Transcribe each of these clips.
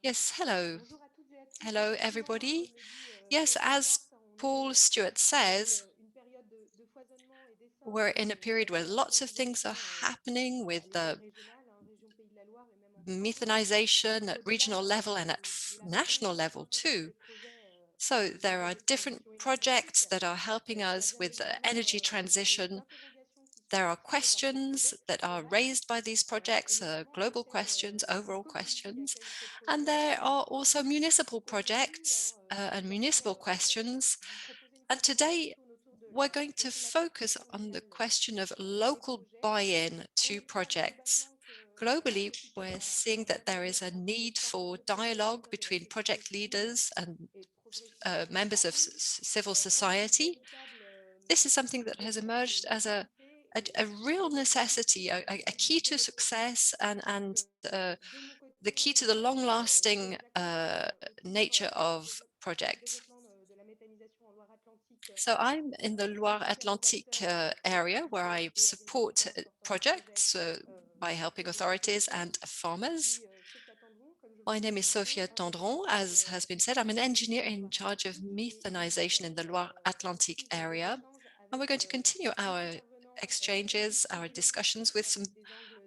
Yes, hello. Hello, everybody. Yes, as Paul Stewart says, we're in a period where lots of things are happening with the methanization at regional level and at national level too. So there are different projects that are helping us with the energy transition. There are questions that are raised by these projects, global questions, overall questions, and there are also municipal projects and municipal questions. And today, we're going to focus on the question of local buy-in to projects. Globally, we're seeing that there is a need for dialogue between project leaders and members of civil society. This is something that has emerged as a real necessity, a key to success and the key to the long-lasting nature of projects. So I'm in the Loire-Atlantique area where I support projects by helping authorities and farmers. My name is Sophia Tendron. As has been said, I'm an engineer in charge of methanization in the Loire-Atlantique area. And we're going to continue our exchanges, our discussions with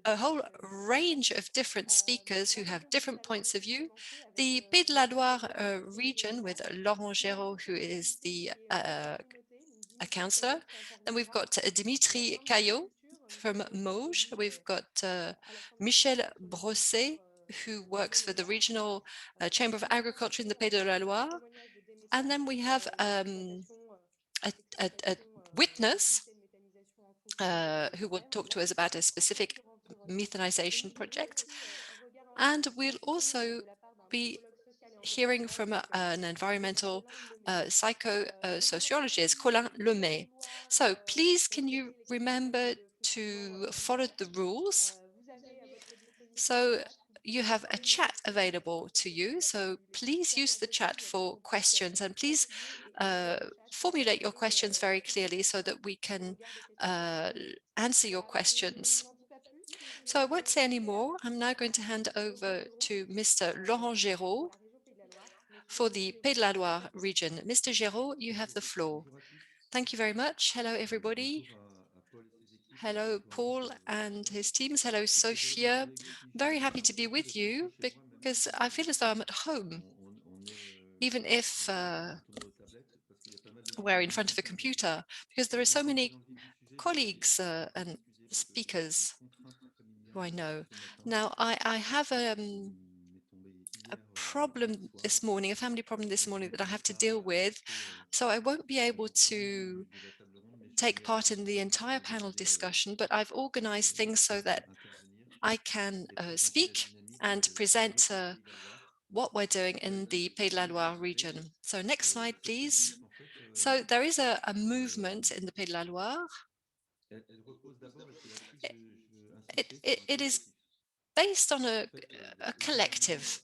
a whole range of different speakers who have different points of view. The Pays de la Loire region with Laurent Géraud, who is a councillor. Then we've got Dimitri Caillot from Mauges. We've got Michel Brosset, who works for the regional Chamber of Agriculture in the Pays de la Loire. And then we have a witness who will talk to us about a specific methanization project. And we'll also be hearing from an environmental psychosociologist, Colin Lemay. So please, can you remember to follow the rules? So you have a chat available to you. So please use the chat for questions and please formulate your questions very clearly so that we can answer your questions. So I won't say any more. I'm now going to hand over to Mr. Laurent Géraud for the Pays de la Loire region. Mr. Géraud, you have the floor. Thank you very much. Hello, everybody. Hello, Paul and his teams. Hello, Sophia. Very happy to be with you because I feel as though I'm at home, even if we're in front of a computer, because there are so many colleagues and speakers who I know. Now, I have a problem this morning, a family problem this morning that I have to deal with. So I won't be able to take part in the entire panel discussion, but I've organized things so that I can speak and present what we're doing in the Pays de la Loire region. So next slide, please. So there is a movement in the Pays de la Loire. It is based on a collective.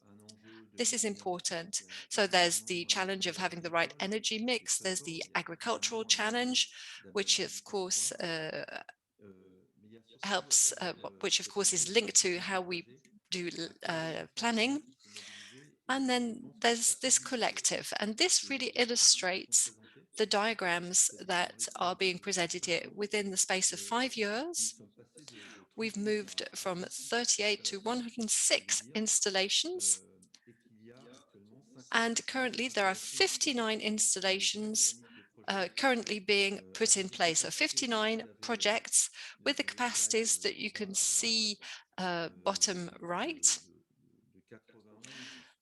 This is important. So there's the challenge of having the right energy mix. There's the agricultural challenge, which of course helps, which of course is linked to how we do planning. And then there's this collective, and this really illustrates the diagrams that are being presented here. Within the space of 5 years, we've moved from 38 to 106 installations. And currently there are 59 installations currently being put in place. So 59 projects with the capacities that you can see bottom right.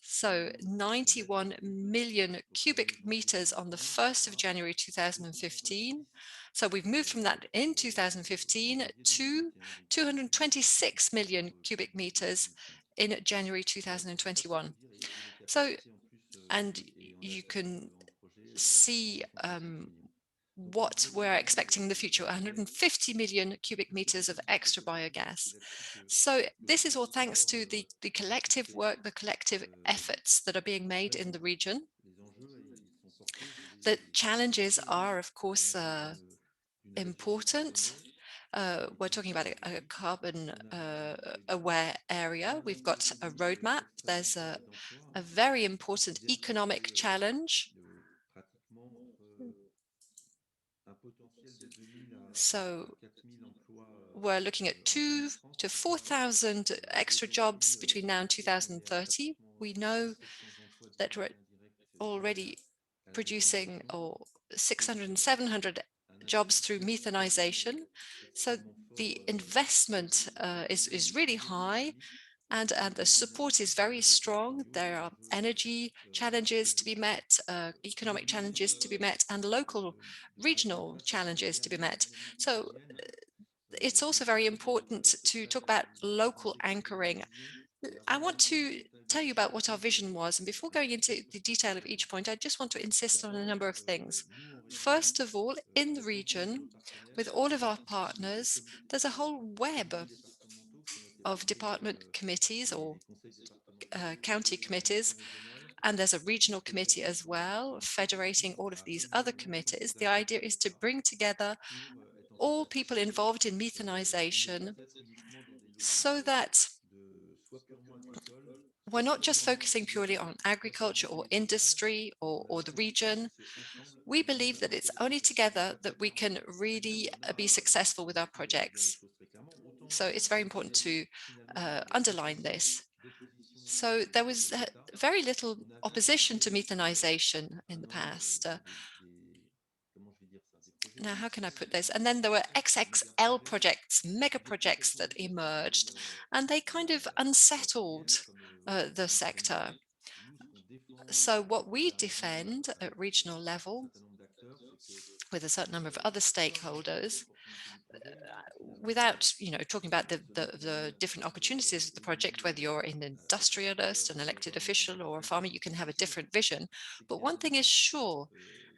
So 91 million cubic meters on the 1st of January 2015. So we've moved from that in 2015 to 226 million cubic meters in January 2021. So, and you can see what we're expecting in the future, 150 million cubic meters of extra biogas. So this is all thanks to the collective work, the collective efforts that are being made in the region. The challenges are, of course, important. we're talking about a carbon aware area. We've got a de roadmap. There's a d'emplois. very important C'est-à-dire que economic c'est challenge. pratiquement entre un potentiel de 2000 à So 4000 emplois we're looking at en two France to qui sont 4,000 extra jobs aujourd'hui between now and estimés à 2030. pratiquement We know 700 emplois that we're directs et indirects already à la producing méthanisation. or Donc 600 and 700 un jobs through investissement methanization. So extrêmement the fort investment is really privé et high, public and the de support is répondre à very des défis strong. mondiaux There qu'on are veut energy challenges to relever. be met, economic Aujourd'hui, challenges to be met, and local regional face à cette challenges to be réalité met. économique So citoyenne, it's je also very souhaite important to talk about local décrire notre anchoring. vision et I avoir want envie to tell you about what our vision was. And before going into the detail of each point, I just want to insist on a number of things. nous en région, First of all, in the avec l'ensemble de nos region, partenaires, with all of our des partners, there's a whole web comités départementaux qui ont été of formés par department committees or les conseils départementaux county et les commissions committees, régionales and there's a regional qui committee as well, federating visent all of à these œuvrer other avec l'ensemble committees. des The acteurs idea du is to secteur bring together pour être en all people capacité involved in de ne pas methanization être uniquement dans des so logiques that de soit purement agricole, we're soit not just purement focusing purely industriel, on soit agriculture purement or territorial. industry or the On comprend que region. c'est ensemble We qu'on peut believe that vraiment it's tirer sur only cette flèche. Et together ça, très that we clairement, can c'est dire really qu'on a be successful with our envie de dire les projects. choses très clairement. Autant So it's very cette important période to finalement de underline contestation, this. d'opposition So there de was l'État, very little on a jamais opposition to été methanization in the vraiment past. sur comment je vais dire ça, des projets Now, how X can I put this? And then there were X méga XXL projets, projects, mega beaucoup se projects sont that laissés porter emerged, and they kind of par ce qu'ils unsettled viennent the comme sector. prémisse. Nous, ce qu'on défend So what à we la région defend at avec regional un level certain nombre d'acteurs, c'est que with a certain number of other peu importe stakeholders, l'opportunité du projet, finalement, without talking about ce the mécanisme different peut opportunities of the aider project, whether you're an les industrialist, acteurs an à elected avoir une official, or a vision farmer, you can have a ambitieuse, different vision. c'est qu'il But y a un one thing is moment, sure,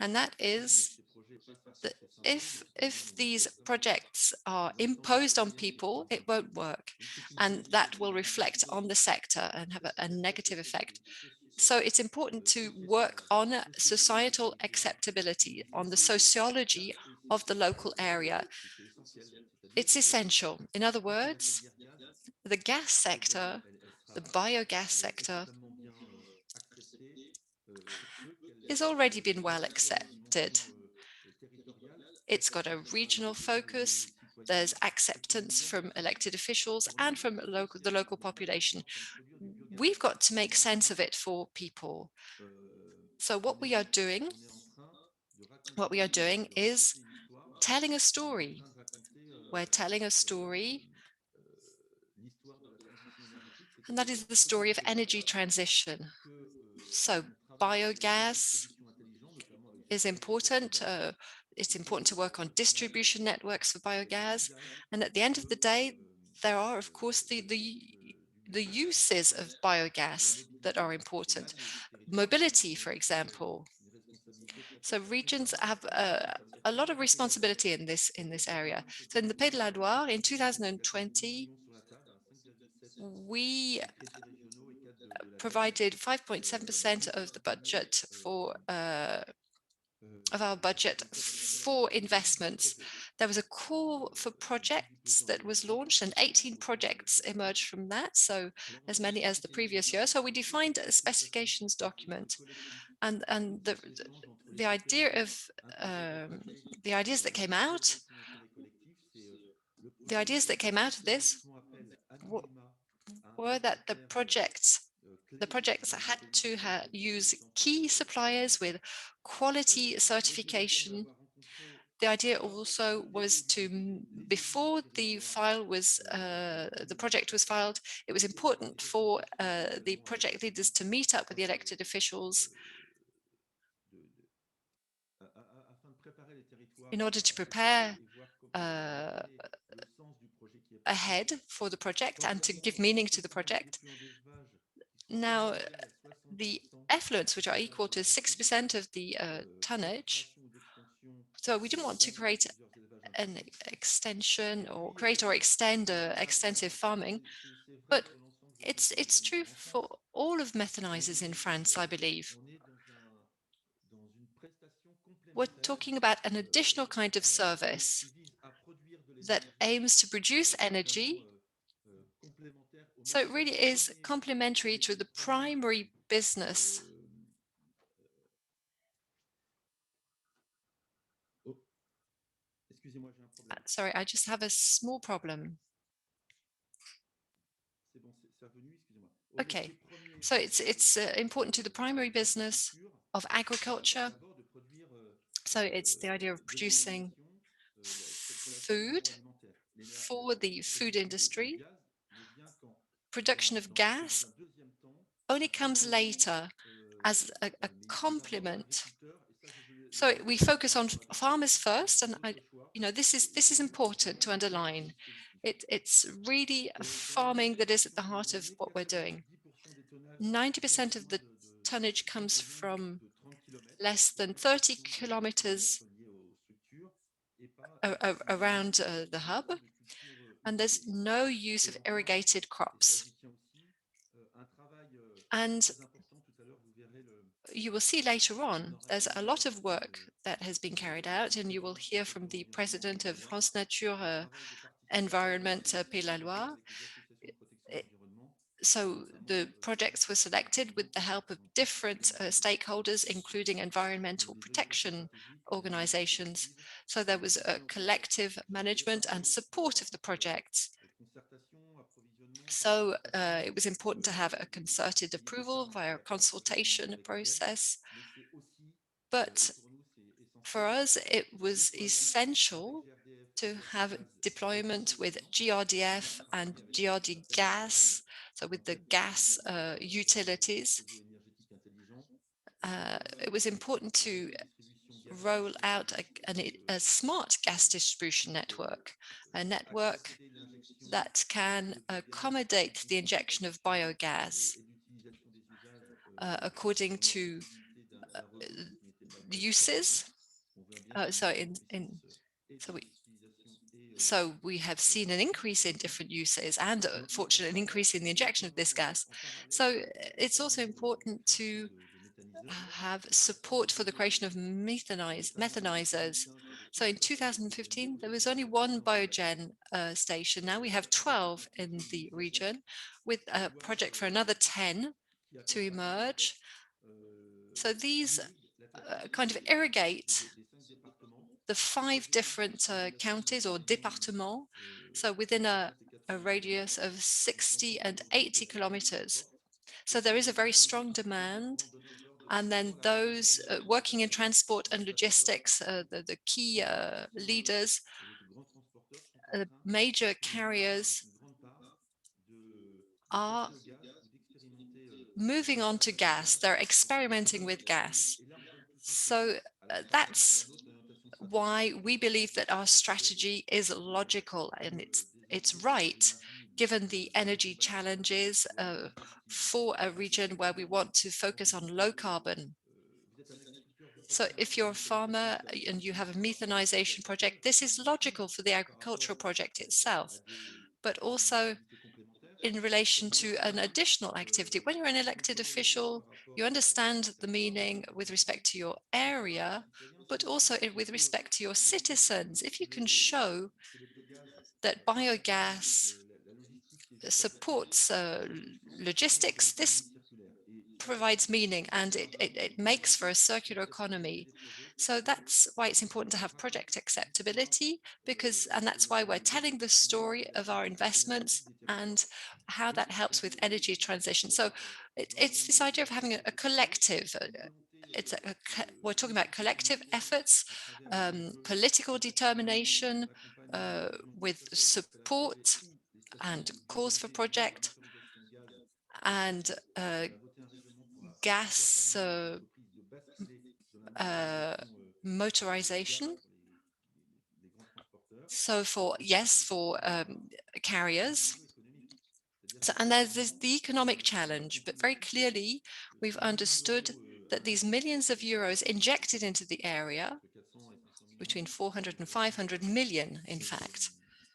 and that si is ces projets passent à that force et symbole, if on these essaie vraiment projects are d'entendre imposed on très bien ce people, qu'on it veut. won't work, Donc c'est une and politique that will reflect on the sector and have a très negative effect. spécifique, So it's important to work sociétale, on sociologique du societal territoire, acceptability, on the d'identité sociology of the local area. c'est essentiel. C'est-à-dire It's que essential. In other quand on va dire words, biogaz, the gas eh bien, sector, the biogas elle est sector, extrêmement bien acceptée pour peu is already qu'elle been ait à well la fois une accepted. dimension territoriale, It's got a acceptée par regional les focus. citoyens, There's acceptance économiquement from acceptée, elected officials vraiment and from the sociale. local On n'est pas simplement population. en train de produire du biogaz, We've got to make on est en sense train of it for people. So on est, on est en train what we are doing de is raconter une histoire. telling a On est en story. train de raconter We're telling a story, euh, l'histoire de la transition énergétique, and that c'est-à-dire is the comment story on of peut energy faire transition. que So on travaille sur des systèmes de biogas distribution intelligents, notamment avec des is startups comme important. Cobalt, It's et important que to work on au final, distribution networks for le biogas. biogaz And at the end of the day, peut there are, of course, du the biogaz uses of permettre la biogas that are mobilité. Et là, important. les territoires Mobility, ont for aussi example. une responsabilité So très regions clairement have de façon a très lot of ambitieuse. responsibility in this Pour area. avoir une So in the Pays petite de la idée, Loire, in il y a quand même 8 2020, millions sur la table, 5,7 we des crédits régionaux et 4 de l'ADEME provided 5.7% pour of the budget for of our budget dans le cadre de l'appel à for projet, 18 investments. projets. There was a call for 18 projects projets ont that été was lancés, launched, and 18 au sein de projects cette appel. emerged from that, so Alors as ensuite, many qu'est-ce as qui the fait une previous vision? year. So we Qu'est-ce que defined c'est a une prestation? specifications C'est un document, collectif and d'échange entre les the idea différents of intérêts partagés the ideas that came auxquels out, répond l'intérêt collectif. C'est le the projet ideas that came out of this font appel à minima à un were that prestataire the clé projects dans had cette to qualité use d'exemple key suppliers with quality l'obligation certification. d'avoir rencontré The idea avant also le was dépôt du to, projet les élus du before territoire the project was filed, it was important for the également project leaders to meet up with the elected officials de, de, afin de préparer les territoires in order to à ce projet prepare et voir comment uh, donner le sens du projet qui est porté. ahead for the project Quand and to on give a meaning to the effectivement des project. effluents d'élevage qui sont Now, équivalents à the 60% effluents, du which are total equal sur la to partie, 6% of the pas de tonnage, création ou d'extension so we didn't want to d'un ou create plusieurs élevages an intensifs. extension Et or puis, create or extend extensive ça, farming, c'est vrai but pour l'ensemble, je pense, des it's true méthaniseurs en for France. all of methanizers in France, I believe. On est dans une prestation We're complémentaire talking about an additional kind of qui service. vise à produire de that aims to produce energy. complémentaire au So même it titre really que is complementary to the primary business. oh, excusez-moi, j'ai un problème. Sorry, I just have a small problem. C'est bon, c'est revenu, excusez-moi. Okay, so it's important to the primary business of agriculture. D'abord de produire So it's the idea of de producing l'énergisation, cette relation food agroalimentaire. for the La food production de industry. gaz ne vient Production of que dans gas un deuxième temps only pour comes compléter later as a les efforts de complement. l'agriculteur. Et ça, je So veux we insister par focus on rapport à d'autres farmers pays qui ont first, fait and d'autres choix. this Et is là, c'est important to vraiment au cœur du underline. dispositif. It's really Dans les farming that is at estimations the que vous heart of donnez, what we're doing. 90% des tonnages viennent 90% de of moins the tonnage d'une comes région from de 30 km, less pour than des 30 raisons kilometers liées aux structures, et pas exclusivement around the hub, d'utilisation de cultures and there's irriguées. no use Et of enfin, irrigated et ça crops. j'y tiens aussi, un travail And très important, tout à l'heure vous verrez you will see later le on, there's rapporteur a de lot of l'entreprise work that has been carried out, and you will hear française from de the l'environnement, president Pays de of la Loire, France Nature un travail de participation Environment, Pays la élaboré Loire. avec les associations de protection de l'environnement, So notamment the projects were l'Association selected with nationale the pour la help of représentation different citoyenne des populations. stakeholders, including environmental Les objectifs protection stratégiques et les organizations. initiatives So there was a sont collective au management and travail support of the projects. concertation, approvisionnement, So participation, it was important to have a concerted éviter approval ça via a directement consultation avec l'ADEME, process. mais c'est aussi, et But pour nous c'est for essentiel, us, it le was déploiement avec essential GRDF to have Gaz et d'autres deployment with intervenants. On a GRDF and travaillé avec ce qui GRD s'appelle le rail, gas, so en with the fait, gas pour les utilities. projets énergétiques intelligents. Et on It travaille was important sur un to réseau de distribution gaz roll out a smart gas distribution network, a network accepter l'injection that can de biogaz en accommodate the fonction de la injection of production biogas et de l'utilisation des usages according selon la to possibilité d'un rebond, ce qui n'était pas le the cas jusqu'à présent. uses. On voit bien qu'il y a une So montée en puissance et so dans we l'utilisation et so we have de seen an l'injection. increase in different uses and, Mais en fortunately, an increase in the injection of this gas. parallèle, So it's also la important création to de méthaniseurs have à partir de support for the creation of 2015, notamment depuis methanizers. 2015, il y avait So une in seule station de BNB. 2015, there was Aujourd'hui, on only en a one 14 au Gabon, biogen station. Now we have avec une 12 in perspective the 2017 region, with qui a project for another 10 qui to accompagne en fait emerge. So these irrigue la totalité kind of irrigate des 5 départements. the Les 5 objectifs different de population dans counties ces or régions départements. So entre within 60 et a 80 000 radius habitants. of Donc on 60 comprend and aujourd'hui qu'il y 80 a une demande très kilometers. forte et So que there is les a very grands strong logisticiens, les demand. grands donneurs d'ordre And sont then la région, la those working in municipalité, transport les and prestataires logistics, the key sont leaders, les grands transporteurs sont en train major pour carriers une grande part de are passer au gaz ou d'expérimenter le moving on to passage au gas. gaz. They're Et ça experimenting donne, with gas. et là on donne tout un ton So à la stratégie qui est la that's nôtre d'orientation stratégique. why we believe that our Vous savez, strategy is logical and des it's enjeux sur right, l'énergie given the ne sont energy pas simples. challenges L'agriculture, for a c'est region where we évidemment want to la focus on question low de... carbon. vous êtes un agriculteur, vous So portez un if projet you're de a farmer méthanisation qui a and beaucoup you de have a sens et methanization project, this is utile logical for the par rapport agricultural project itself, but à des also activités complémentaires. in Et relation to d'autre an part, additional activity. When you're an elected contrôler l'effort official, par you rapport à understand son the territoire, à meaning son with population. respect to your Et ça, pour les area, citoyens, c'est but utile. also On with peut respect to your montrer citizens. If you can show que le biogaz that accompagne biogas la logistique des États-nations, supports ça donne du sens vraiment dans logistics, l'économie this circulaire. Et ça fait provides partie meaning des and barèmes it de makes for a l'acceptabilité circular des economy. projets parce So que that's why it's important to have raconte project l'histoire acceptability, and de that's why we're des telling the investissements story et of our l'activité investments énergétique des territoires. and how Donc, that helps with energy transition. So it's l'ensemble this idea of des having acteurs a impliqués, collective. une volonté We're talking about collective financière efforts, à travers un enjeu political d'accompagnement determination, des régions with exploitées des installations relais support ou les stations and de gaz calls for LNG ou de project motorisation gaz. and On a voté un règlement qui doit gas permettre aux entreprises de basculer sur la uh, motorisation gaz motorization. pour les grands transporteurs. So for Et yes, puis, for il y a un carriers. enjeu économique. C'est-à-dire So, que and très there's the clairement, economic on a challenge, compris but very aussi que clearly we've ces millions understood d'euros that these investis millions of euros injected into the area, entre 400 et 500 millions between 400 and d'euros 500 million, in fact,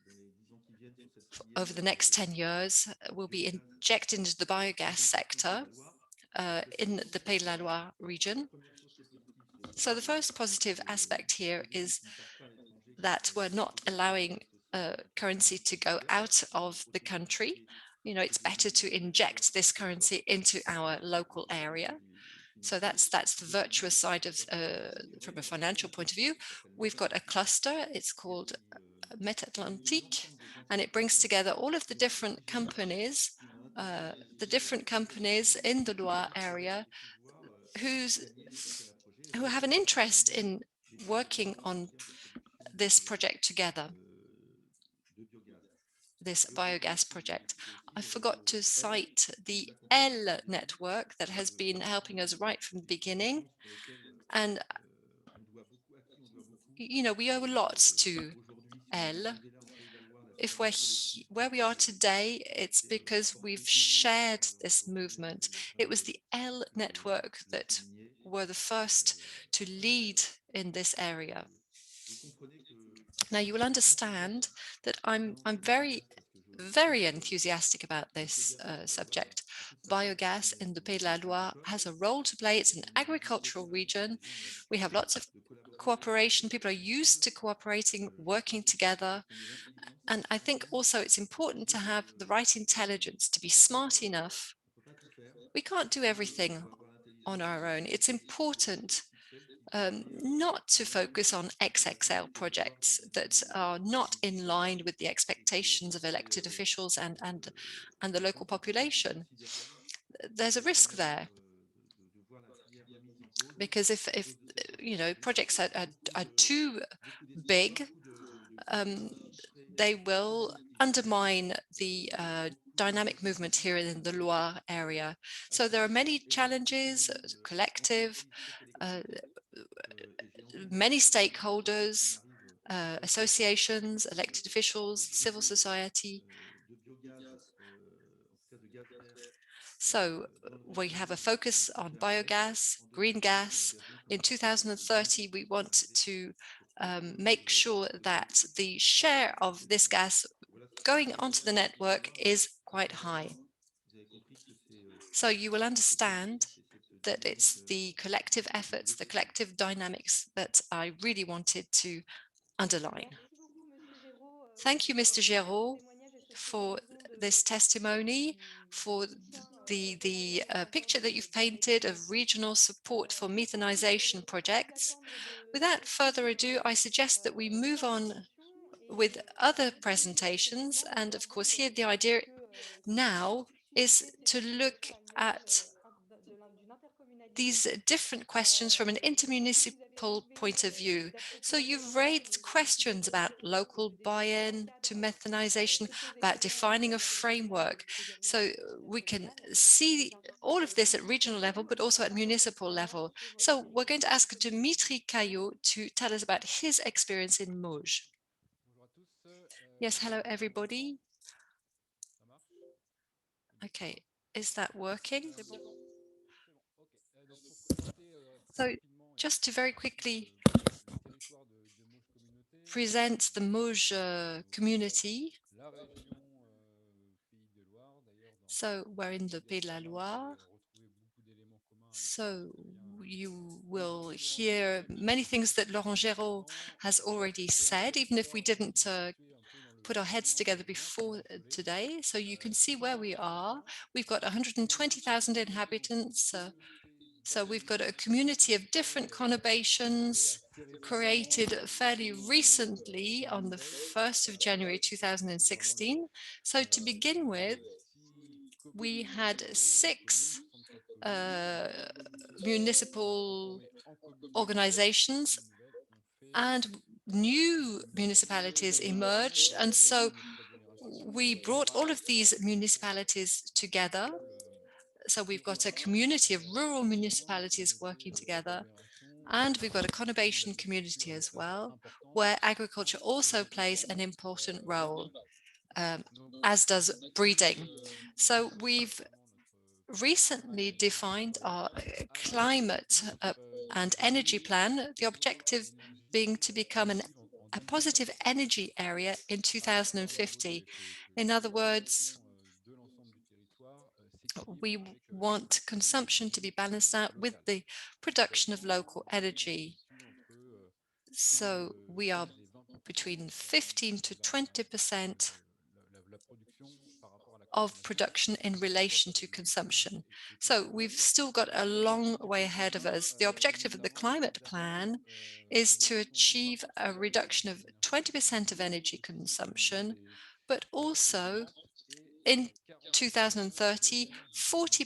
dans les 10 ans qui viennent sur cette filière over the next 10 years, will be biogaz injected into the biogas identifiée au Pays de sector la Loire. Et ça, in c'est the très Pays de la positif. Loire La region. première chose qui est positive, c'est So the first positive que aspect c'est here des gens is qui ne partent pas à l'étranger, qui that sont we're not autochtone, qui allowing restent currency to go out of the country. You know, it's better to inject this currency into our local area. So that's the virtuous side of from a financial point of view. We've got a cluster. It's called Meta-Atlantique, and it brings together all of the different companies in the Loire area who's who have an interest in working on this project together, this biogas project. I forgot to cite the L network that has been helping us right from the beginning. And, you know, we owe a lot to L. If we're where we are today, it's because we've shared this movement. It was the L network that were the first to lead in this area. Now you will understand that I'm very enthusiastic about this subject. Biogas in the Pays de la Loire has a role to play. It's an agricultural region. We have lots of cooperation. People are used to cooperating, working together. And I think also it's important to have the right intelligence, to be smart enough. We can't do everything on our own. It's important not to focus on XXL projects that are not in line with the expectations of elected officials and the local population. There's a risk there because if you know projects are too big, um, they will undermine the dynamic movement here in the Loire area. So there are many challenges, collective, uh, many stakeholders, associations, elected officials, civil society. So we have a focus on biogas, green gas. In 2030, we want to make sure that the share of this gas going onto the network is quite high. So you will understand that it's the collective efforts, the collective dynamics that I really wanted to underline. Thank you, Mr. Géraud, for this testimony, for the picture that you've painted of regional support for methanization projects. Without further ado, I suggest that we move on with other presentations. And of course, here the idea now is to look at these different questions from an intermunicipal point of view. So you've raised questions about local buy-in to methanization, about defining a framework. So we can see all of this at regional level, but also at municipal level. So we're going to ask Dimitri Caillot to tell us about his experience in Mauges. Yes, hello everybody. Okay, is that working? So just to very quickly present the Mauges community. So we're in the Pays de la Loire. So you will hear many things that Laurent Géraud has already said, even if we didn't put our heads together before today. So you can see where we are. We've got 120,000 inhabitants. So we've got a community of different conurbations created fairly recently on the 1st of January 2016. So to begin with, we had 6 municipal organizations and new municipalities emerged. And so we brought all of these municipalities together. So we've got a community of rural municipalities working together, and we've got a conurbation community as well, where agriculture also plays an important role, um, as does breeding. So we've recently defined our climate and energy plan, the objective being to become a positive energy area in 2050. In other words, we want consumption to be balanced out with the production of local energy. So we are between 15 to 20% la production par rapport à la of consommation. production in On voit relation que to les besoins consumption. étaient So we've importants. still got a long Et way pour ahead of cela, us. The objective of nous the avons climate derrière plan is une to réduction de achieve a 20% de reduction l'énergie of énergétique 20% of utilisée, energy aussi au niveau consumption, but des also dépenses, et in 40% de 2030, l'énergie pour les transports.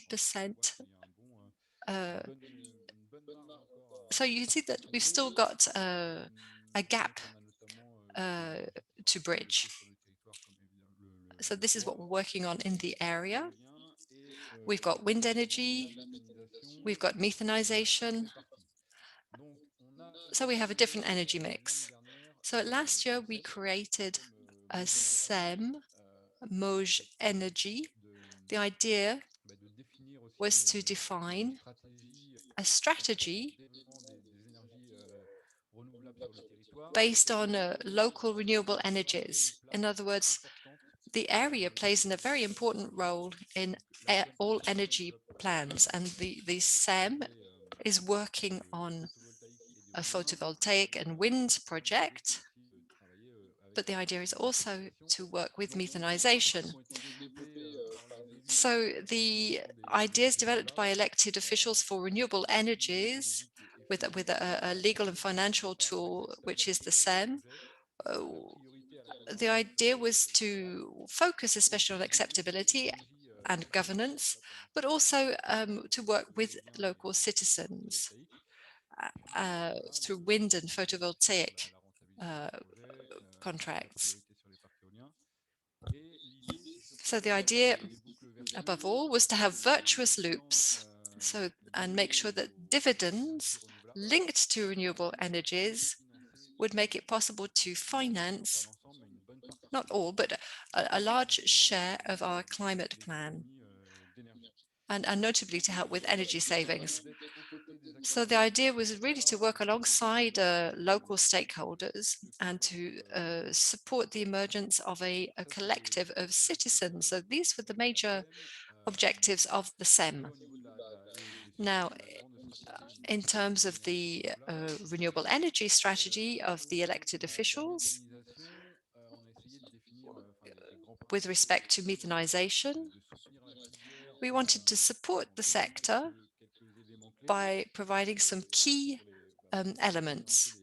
On voit 40%. qu'il y a Uh, une bonne marge encore so you can see à that we've still combler. got a gap Donc on a notamment uh, des to priorités bridge. sur le territoire comme évidemment So le this is what we're bois, working on in the area. l'éolien et We've got wind également la energy, méthanisation we've got en methanization. fait partie. Donc on a So we have a créé different energy l'année mix. dernière So last year un we SEM, created a Mauge Énergie, SEM, avec Mauge cette idée Energy. The idea de définir aussi was to une define stratégie a de strategy développement des énergies renouvelables sur le territoire, based on et local renewable ça va avoir une energies. In place other words, importante the area plays a very dans important role in la SEM all energy développe plans, and the des SEM projets is working de on photovoltaïque et a d'éolien, photovoltaic and wind mais l'idée c'est project, aussi de travailler avec but the idea is la also méthanisation. to work with Donc tous ces principes methanization. ont été développés par les élus So pour le the développement des ideas énergies developed by renouvelables, elected officials for renewable avec un outil energies juridique with efficace a legal and qui financial va tool, permettre which is d'adapter the les SEM, projets uh, avec la priorité à la the gouvernance idea sur was le territoire, to focus et especially on puis beaucoup de acceptability technologies and innovantes. governance, Là pour but l'instant, also to work c'est with l'éolien local et le citizens photovoltaïque. Et puis voilà, through donc wind and il y a aussi photovoltaic la rentabilité uh, du projet, la contracts. priorité sur les parcs éoliens. Et l'idée, c'est surtout So the d'avoir idea, des boucles vertueuses, above all, was to have les virtuous dividendes loops, so and make liés sure that aux énergies dividends renouvelables linked to renewable puissent energies financer, would make it possible to l'ensemble, pas finance l'ensemble, mais une bonne not partie all, but a de large notre climat share et of our climate les plan, économies d'énergie. and notably to help with energy L'idée, c'est vraiment savings. d'être aux côtés des acteurs So the locaux idea pour was really to pouvoir work alongside local développer stakeholders ce and cadre to support the emergence of a ça, c'est collective of les objectifs citizens. So these were the de la major SEM. objectives of the Après, SEM. au niveau des Now, sujets, la grande stratégie in terms of d'énergie the renouvelable, renewable energy strategy of au the niveau de elected la officials méthanisation, on a essayé de définir des grands with principes, respect to methanization, de soutenir la filière we wanted to support en the donnant sector quelques éléments clés by providing some key pour définir un peu elements.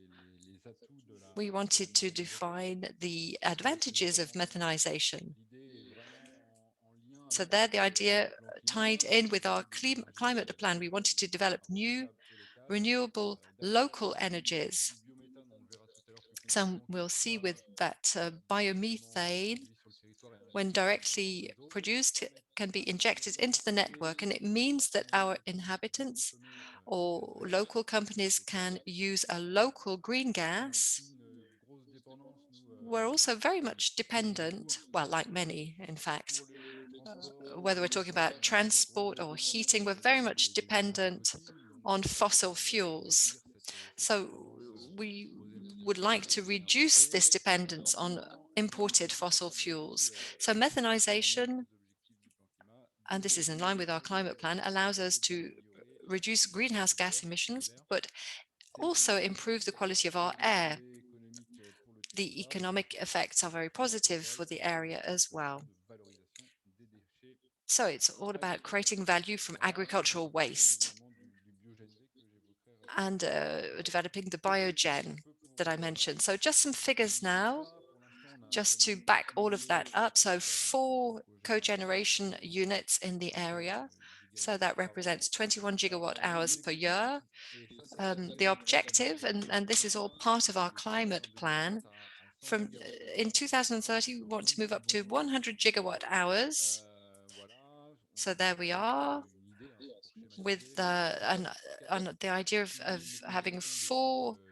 les atouts We de la wanted to méthanisation. define the Avec advantages of notamment, methanization. l'idée est vraiment en lien So avec there, the idea notre plan tied climat, in de with our développer des énergies climate plan, we wanted to develop new renouvelables et locales, renewable local d'adapter energies. du biométhane, on le verra tout à l'heure plus So concrètement, qui we'll see soit with that directement biomethane, produit sur le territoire et when injecté dans le directly réseau, produced, permettre can be aux injected into the collectivités network. And it de means that consommer our de inhabitants consommer du gaz or vert, local companies can local. use a local green On a aussi gas. une grosse dépendance, nous, We're also very much pour beaucoup, dependent, well, like many, in fact, pour les transports ou whether we're talking about pour transport or heating, l'approvisionnement we're very much des dependent petits. On on souhaite fossil aussi fuels. réduire cette So dépendance we aux énergies would like to reduce importées this dependence on rapidement, et imported l'idée, fossil c'est aussi fuels. So de manière methanization, aux objectifs du plan climat, and this is in line with our climate plan, allows us to d'améliorer reduce la greenhouse qualité de gas l'air emissions, de l'air. but C'est also aussi improve the quality of des our air. retombées économiques pour le The territoire, economic effects are very et la positive totale for the pour area des as well. opérations de valorisation des déchets So it's all about agricoles. creating value from Voilà, et agricultural développement waste évidemment du biogène que j'évoquerai and rapidement tout à l'heure. developing the Un biogen peu that I mentioned. So just some pour figures appuyer now, ça, pour l'instant on a just to actuellement back all of 6 that up. So réacteurs en 4 cogénération cogeneration units in the 21 area. So gigawatts that par represents an. 21 gigawatt hours per year. Et ça serait The en fait objective, and d'ici this is all part of our climate 2030 plan, à 100 from gigawatts in hours. 2030, we want to move up to 100 gigawatt hours. Voilà, So there we avec are une idée, c'est pour with schématiser, avec the idea une of having méthanisation de type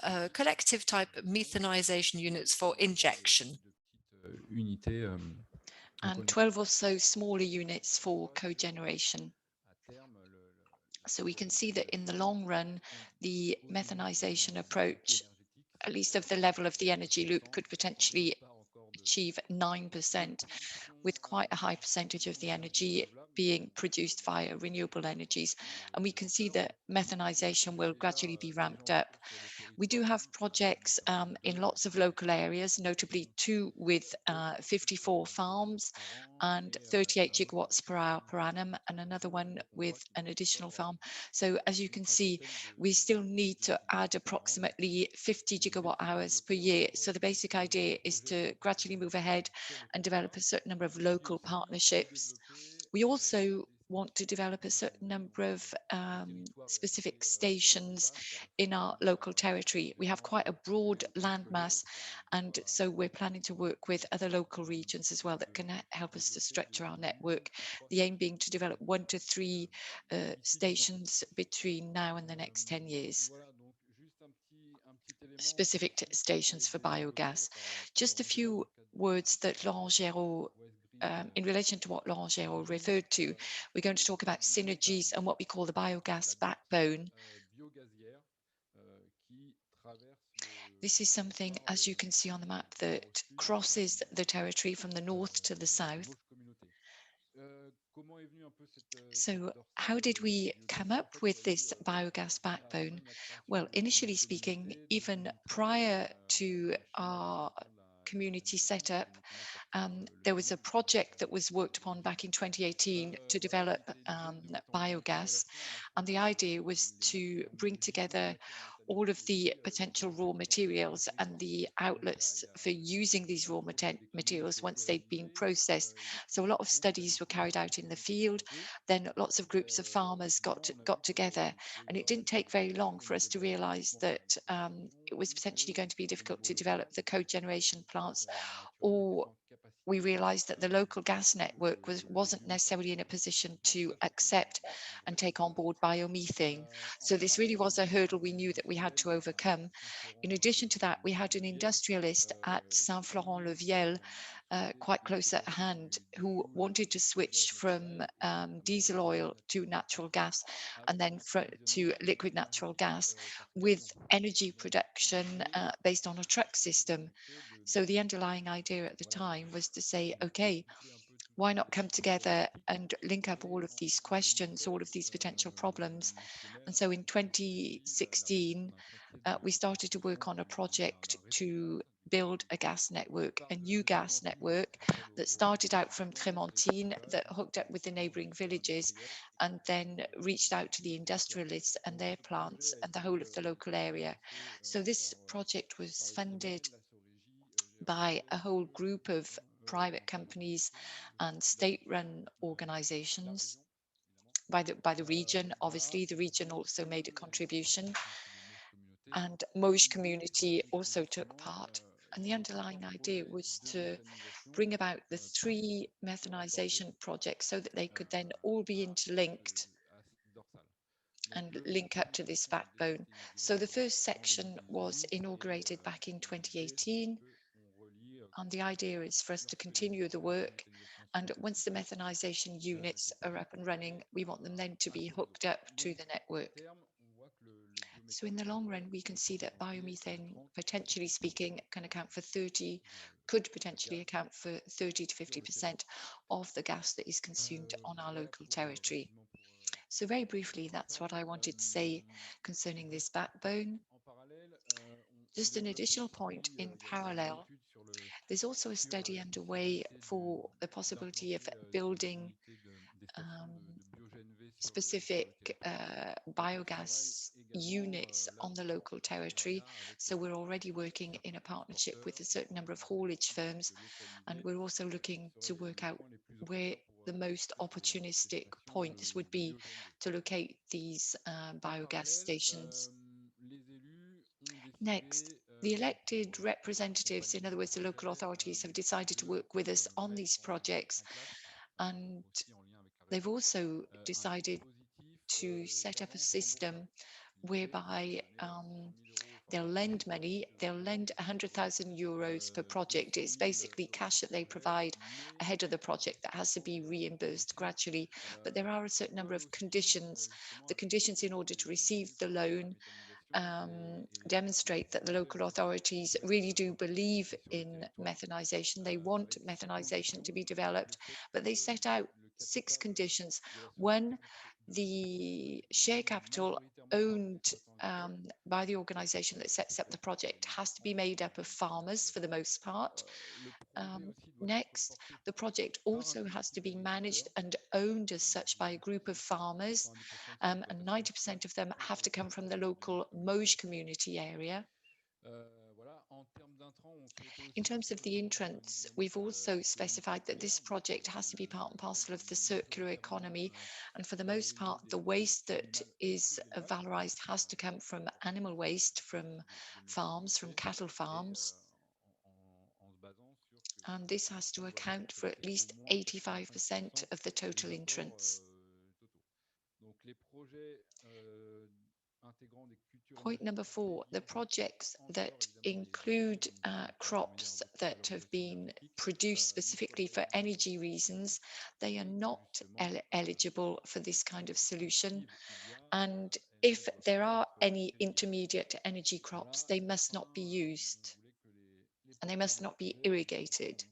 4 collectif, collective type donc methanization units for une dizaine injection. de petites unités en and cogénération. 12 or so smaller units On for voit sur, cogeneration. à terme So we can see that in the méthanisation long run, on the dispose d'une methanization efficacité approach, énergétique at least of the level of the energy loop, importante. could On n'en est potentially pas encore achieve 9%, with quite a high percentage of the energy being produced via renewable energies. And we can see that methanization will gradually be ramped up. We do have projects in lots of local areas, notably two with 54 farms and 38 gigawatts per hour per annum, and another one with an additional farm. So as you can see, we still need to add approximately 50 gigawatt hours per year. So the basic idea is to gradually move ahead and develop a certain number of local partnerships. We also want to develop a certain number of specific stations in our local territory. We have quite a broad landmass, and so we're planning to work with other local regions as well that can help us to structure our network. The aim being to develop 1 to 3 stations between now and the next 10 years, specific stations for biogas. Just a few words that Laurent Géraud, in relation to what Laurent Géraud referred to, we're going to talk about synergies and what we call the biogas backbone. This is something, as you can see on the map, that crosses the territory from the north to the south. So how did we come up with this biogas backbone? Well, initially speaking, even prior to our community setup, there was a project that was worked upon back in 2018 to develop biogas. And the idea was to bring together all of the potential raw materials and the outlets for using these raw materials once they'd been processed. So a lot of studies were carried out in the field. Then lots of groups of farmers got together, and it didn't take very long for us to realize that it was potentially going to be difficult to develop the cogeneration plants, or we realized that the local gas network wasn't necessarily in a position to accept and take on board biomethane. So this really was a hurdle we knew that we had to overcome. In addition to that, we had an industrialist at Saint-Florent-le-Viel, quite close at hand, who wanted to switch from diesel oil to natural gas and then to liquid natural gas with energy production based on a truck system. So the underlying idea at the time was to say, okay, why not come together and link up all of these questions, all of these potential problems? And so in 2016, we started to work on a project to build a gas network, a new gas network that started out from Trementine, that hooked up with the neighboring villages, and then reached out to the industrialists and their plants and the whole of the local area. So this project was funded by a whole group of private companies and state-run organizations, by the region. Obviously, the region also made a contribution, and Moj community also took part. And the underlying idea was to bring about the three methanization projects so that they could then all be interlinked and link up to this backbone. So the first section was inaugurated back in 2018. And the idea is for us to continue the work. And once the methanization units are up and running, we want them then to be hooked up to the network. So in the long run, we can see that biomethane, potentially speaking, can account for could potentially account for 30 to 50% of the gas that is consumed on our local territory. So very briefly, that's what I wanted to say concerning this backbone. Just an additional point in parallel, there's also a study underway for the possibility of building um, specific biogas units on the local territory. So we're already working in a partnership with a certain number of haulage firms, and we're also looking to work out where the most opportunistic points would be to locate these biogas stations. Next, the elected representatives, in other words, the local authorities, have decided to work with us on these projects, and they've also decided to set up a system whereby they'll lend money, they'll lend €100,000 per project. It's basically cash that they provide ahead of the project that has to be reimbursed gradually. But there are a certain number of conditions. The conditions in order to receive the loan demonstrate that the local authorities really do believe in methanization. They want methanization to be developed, but they set out 6 conditions. One, the share capital owned by the organization that sets up the project has to be made up of farmers for the most part. Next, the project also has to be managed and owned as such by a group of farmers, and 90% of them have to come from the local Mauge community area. In terms of the entrants, we've also specified that this project has to be part and parcel of the circular economy, and for the most part, the waste that is valorized has to come from animal waste, from farms, from cattle farms. And this has to account for at least 85% of the total entrants. Point number 4, the projects that include crops that have been produced specifically for energy reasons, they are not eligible for this kind of solution. And if there are any intermediate energy crops, they must not be used and they must not be irrigated.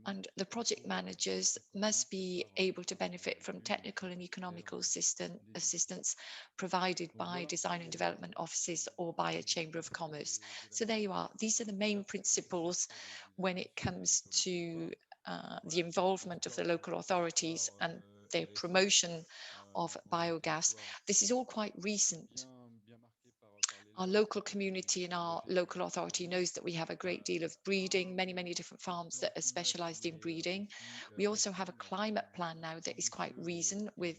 And the project managers must be able to benefit from technical and economical assistance provided by design and development offices or by a chamber of commerce. So there you are. These are the main principles when it comes to the involvement of the local authorities and their promotion of biogas. This is all quite recent. Our local community and our local authority knows that we have a great deal of breeding, many different farms that are specialized in breeding. We also have a climate plan now that is quite recent with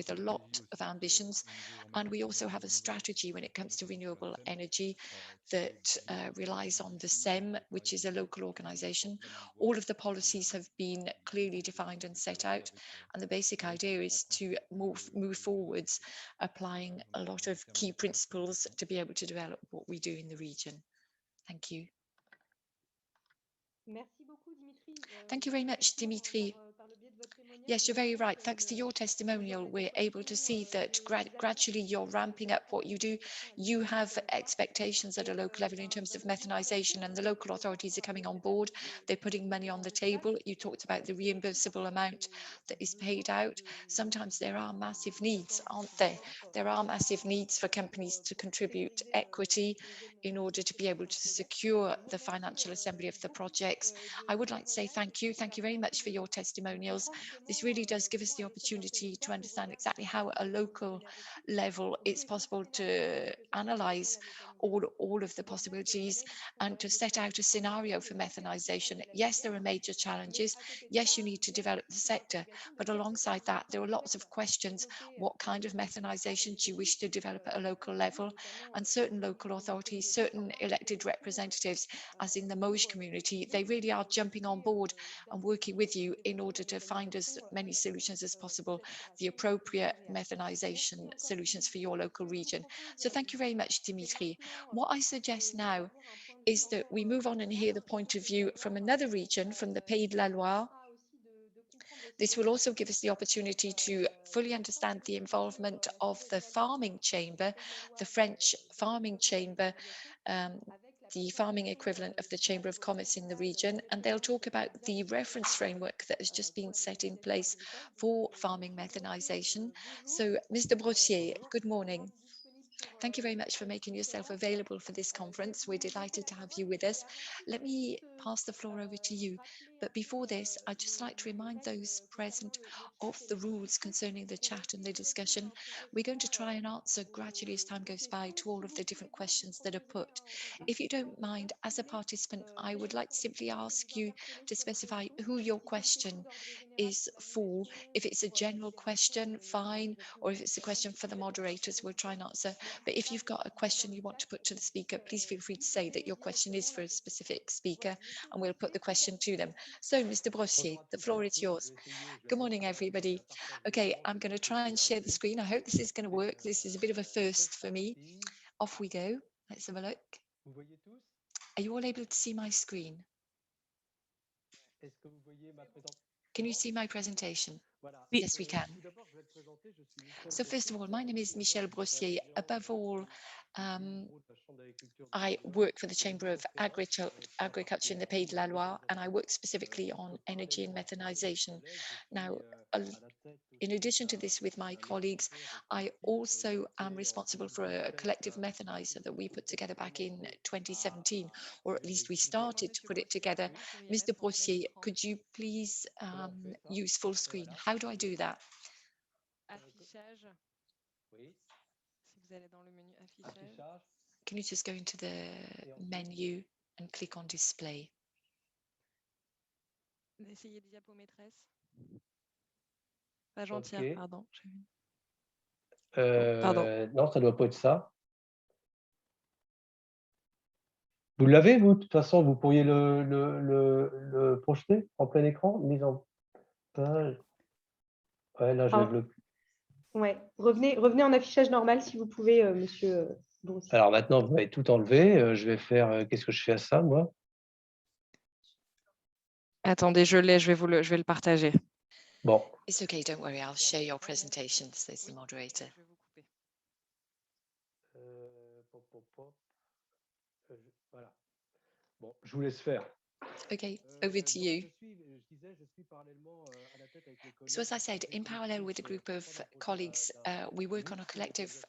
a lot of ambitions. And we also have a strategy when it comes to renewable energy that relies on the SEM, which is a local organization. All of the policies have been clearly defined and set out. And the basic idea is to move forwards, applying a lot of key principles to be able to develop what we do in the region. Thank you. Thank you very much, Dimitri. Yes, you're very right. Thanks to your testimonial, we're able to see that gradually you're ramping up what you do. You have expectations at a local level in terms of methanization, and the local authorities are coming on board. They're putting money on the table. You talked about the reimbursable amount that is paid out. Sometimes there are massive needs, aren't there? There are massive needs for companies to contribute equity in order to be able to secure the financial assembly of the projects. I would like to say thank you. Thank you very much for your testimonials. This really does give us the opportunity to understand exactly how at a local level it's possible to analyze all of the possibilities and to set out a scenario for methanization. Yes, there are major challenges. Yes, you need to develop the sector, but alongside that, there are lots of questions. What kind of methanization do you wish to develop at a local level? And certain local authorities, certain elected representatives, as in the Mauge community, they really are jumping on board and working with you in order to find as many solutions as possible, the appropriate methanization solutions for your local region. So thank you very much, Dimitri. What I suggest now is that we move on and hear the point of view from another region, from the Pays de la Loire. This will also give us the opportunity to fully understand the involvement of the farming chamber, the French farming chamber, um, the farming equivalent of the Chamber of Commerce in the region, and they'll talk about the reference framework that has just been set in place for farming methanization. So, Mr. Brossier, good morning. Thank you very much for making yourself available for this conference. We're delighted to have you with us. Let me pass the floor over to you. But before this, I'd just like to remind those present of the rules concerning the chat and the discussion. We're going to try and answer gradually as time goes by to all of the different questions that are put. If you don't mind, as a participant, I would like to simply ask you to specify who your question is for. If it's a general question, fine, or if it's a question for the moderators, we'll try and answer. But if you've got a question you want to put to the speaker, please feel free to say that your question is for a specific speaker, and we'll put the question to them. So, Mr. Brossier, the floor is yours. Good morning, everybody. Okay, I'm going to try and share the screen. I hope this is going to work. This is a bit of a first for me. Off we go. Let's have a look. Are you all able to see my screen? Can you see my presentation? Oui. Yes, we can. So first of all, my name is Michel Brossier. Above all, I work for the Chamber of Agriculture in the Pays de la Loire, and I work specifically on energy and methanization. Now, in addition to this, with my colleagues, I also am responsible for a collective methanizer that we put together back in 2017, or at least we started to put it together. Mr. Brossier, could you please use full screen? How do I do that? Affichage. Si vous allez dans le menu affichage. Can you just go into the menu and click on display? D'essayer diapo maîtresse. Page entière, pardon. Pardon. Non, ça doit pas être ça. Vous l'avez, vous? De toute façon, vous pourriez le projeter en plein écran, mise en page. Ouais, là, je l'ai bloqué. Ouais, revenez en affichage normal si vous pouvez, monsieur Brossier. Alors maintenant, vous avez tout enlevé. Je vais faire. Qu'est-ce que je fais à ça, moi? Attendez, je l'ai, je vais le partager. Bon. It's okay, don't worry, I'll share your presentation, says the moderator. Je vais vous couper. Voilà. Bon, je vous laisse faire. Okay, over to you. So as I said, in parallel with a group of colleagues, we work on a collective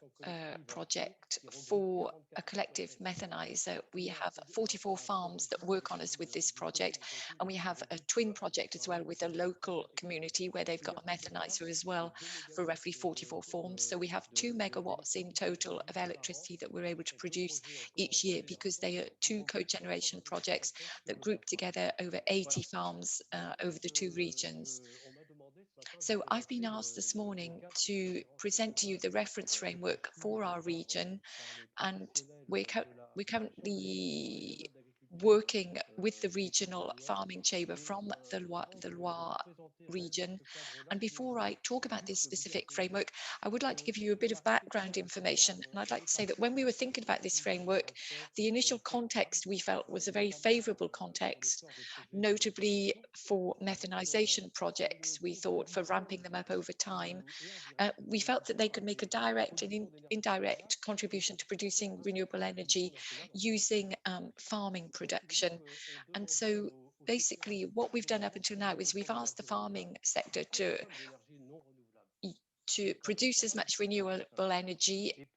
project for a collective methanizer. We have 44 farms that work on us with this project, and we have a twin project as well with a local community where they've got a methanizer as well for roughly 44 farms. So we have 2 megawatts in total of electricity that we're able to produce each year, because they are 2 cogeneration projects that group together over 80 farms over the 2 regions. So I've been asked this morning to present to you the reference framework for our region, and we're currently working with the regional farming chamber from the Loire region. And before I talk about this specific framework, I would like to give you a bit of background information. And I'd like to say that when we were thinking about this framework, the initial context we felt was a very favorable context, notably for methanization projects. We thought for ramping them up over time. We felt that they could make a direct and indirect contribution to producing renewable energy using farming production. And so basically what we've done up until now is we've asked the farming sector to produce as much renewable energy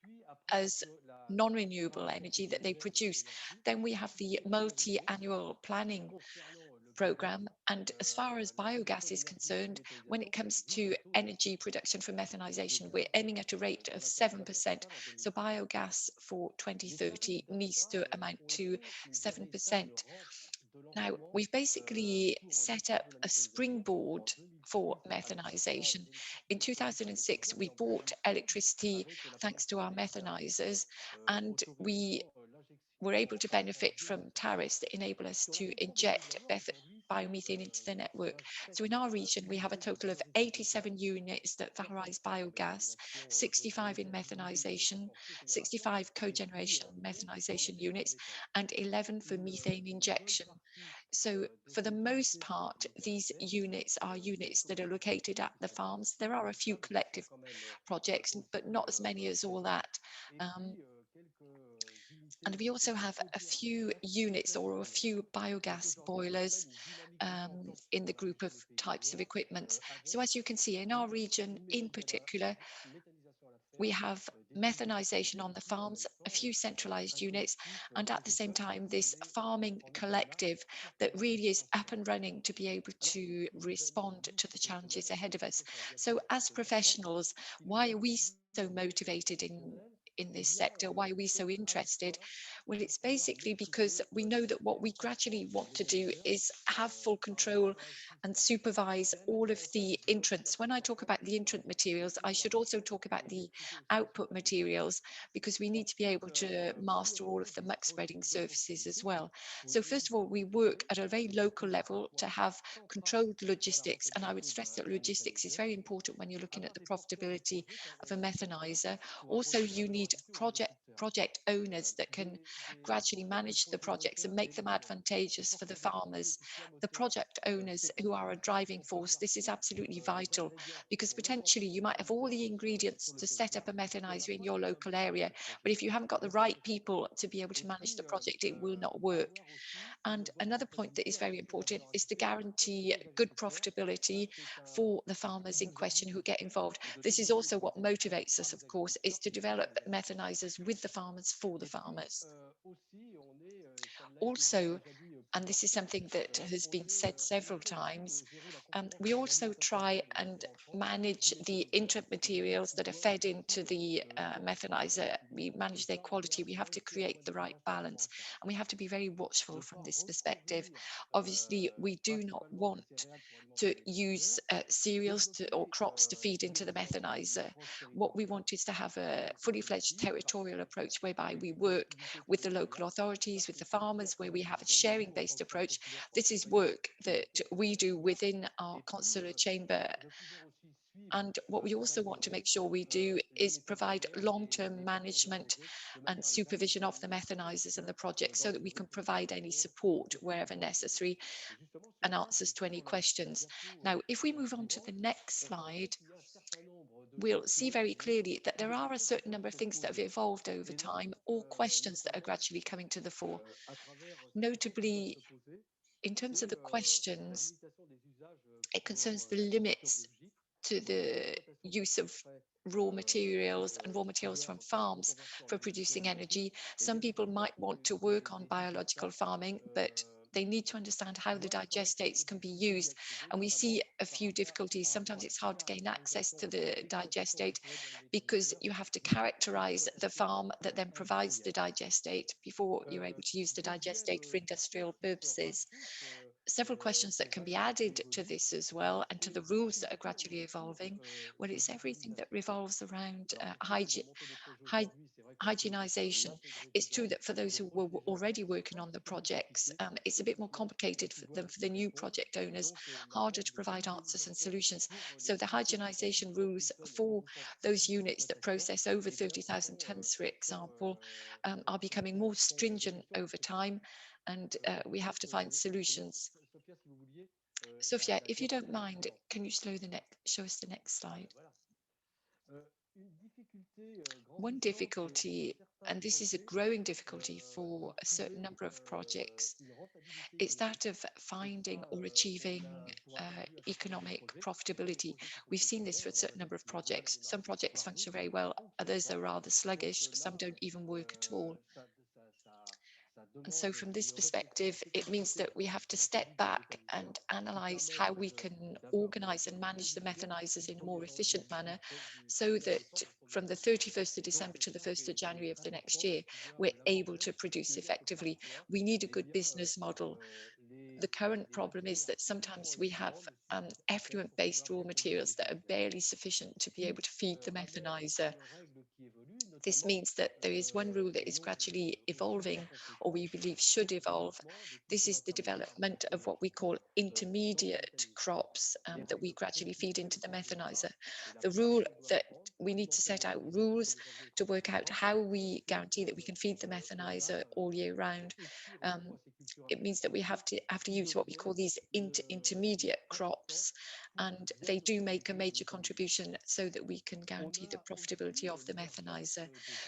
as non-renewable energy that they produce. Then we have the multi-annual planning program, and as far as biogas is concerned, when it comes to energy production for methanization, we're aiming at a rate of 7%. So biogas for 2030 needs to amount to 7%. Now, we've basically set up a springboard for methanization. In 2006, we bought electricity thanks to our methanizers, and we were able to benefit from tariffs that enable us to inject biomethane into the network. So in our region, we have a total of 87 units that valorize biogas, 65 in methanization, 65 cogeneration methanization units, and 11 for methane injection. So for the most part, these units are units that are located at the farms. There are a few collective projects, but not as many as all that. And we also have a few units or a few biogas boilers in the group of types of equipment. So as you can see, in our region in particular, we have methanization on the farms, a few centralized units, and at the same time, this farming collective that really is up and running to be able to respond to the challenges ahead of us. So as professionals, why are we so motivated in this sector? Why are we so interested? Well, it's basically because we know that what we gradually want to do is have full control and supervise all of the intrants. When I talk about the intrant materials, I should also talk about the output materials, because we need to be able to master all of the muck spreading surfaces as well. So first of all, we work at a very local level to have controlled logistics. And I would stress that logistics is very important when you're looking at the profitability of a methanizer. Also, you need project project owners that can gradually manage the projects and make them advantageous for the farmers. The project owners who are a driving force, this is absolutely vital because potentially you might have all the ingredients to set up a methanizer in your local area, but if you haven't got the right people to be able to manage the project, it will not work. And another point that is very important is to guarantee good profitability for the farmers in question who get involved. This is also what motivates us, of course, is to develop methanizers with the farmers for the farmers. Also, and this is something that has been said several times, we also try and manage the intrant materials that are fed into the methanizer. We manage their quality. We have to create the right balance, and we have to be very watchful from this perspective. Obviously, we do not want to use cereals or crops to feed into the methanizer. What we want is to have a fully fledged territorial approach whereby we work with the local authorities, with the farmers, where we have a sharing based approach. This is work that we do within our consular chamber. And what we also want to make sure we do is provide long-term management and supervision of the methanizers and the project so that we can provide any support wherever necessary and answers to any questions. Now, if we move on to the next slide, we'll see very clearly that there are a certain number of things that have evolved over time, or questions that are gradually coming to the fore. Notably, in terms of the questions, it concerns the limits to the use of raw materials and raw materials from farms for producing energy. Some people might want to work on biological farming, but they need to understand how the digestates can be used. And we see a few difficulties. Sometimes it's hard to gain access to the digestate because you have to characterize the farm that then provides the digestate before you're able to use the digestate for industrial purposes. Several questions that can be added to this as well, and to the rules that are gradually evolving. Well, it's everything that revolves around hygienization. It's true that for those who were already working on the projects, it's a bit more complicated for them, for the new project owners, harder to provide answers and solutions. So the hygienization rules for those units that process over 30,000 tons, for example, are becoming more stringent over time, and we have to find solutions. Sophia, if you don't mind, can you show us the next slide? One difficulty, and this is a growing difficulty for a certain number of projects, is that of finding or achieving economic profitability. We've seen this for a certain number of projects. Some projects function very well, others are rather sluggish, some don't even work at all. And so from this perspective, it means that we have to step back and analyze how we can organize and manage the methanizers in a more efficient manner so that from the 31st of December to the 1st of January of the next year, we're able to produce effectively. We need a good business model. The current problem is that sometimes we have effluent-based raw materials that are barely sufficient to be able to feed the methanizer. This means that there is one rule that is gradually evolving, or we believe should evolve. This is the development of what we call intermediate crops that we gradually feed into the methanizer. The rule that we need to set out rules to work out how we guarantee that we can feed the methanizer all year round. It means that we have to use what we call these intermediate crops, and they do make a major contribution so that we can guarantee the profitability of the methanizer.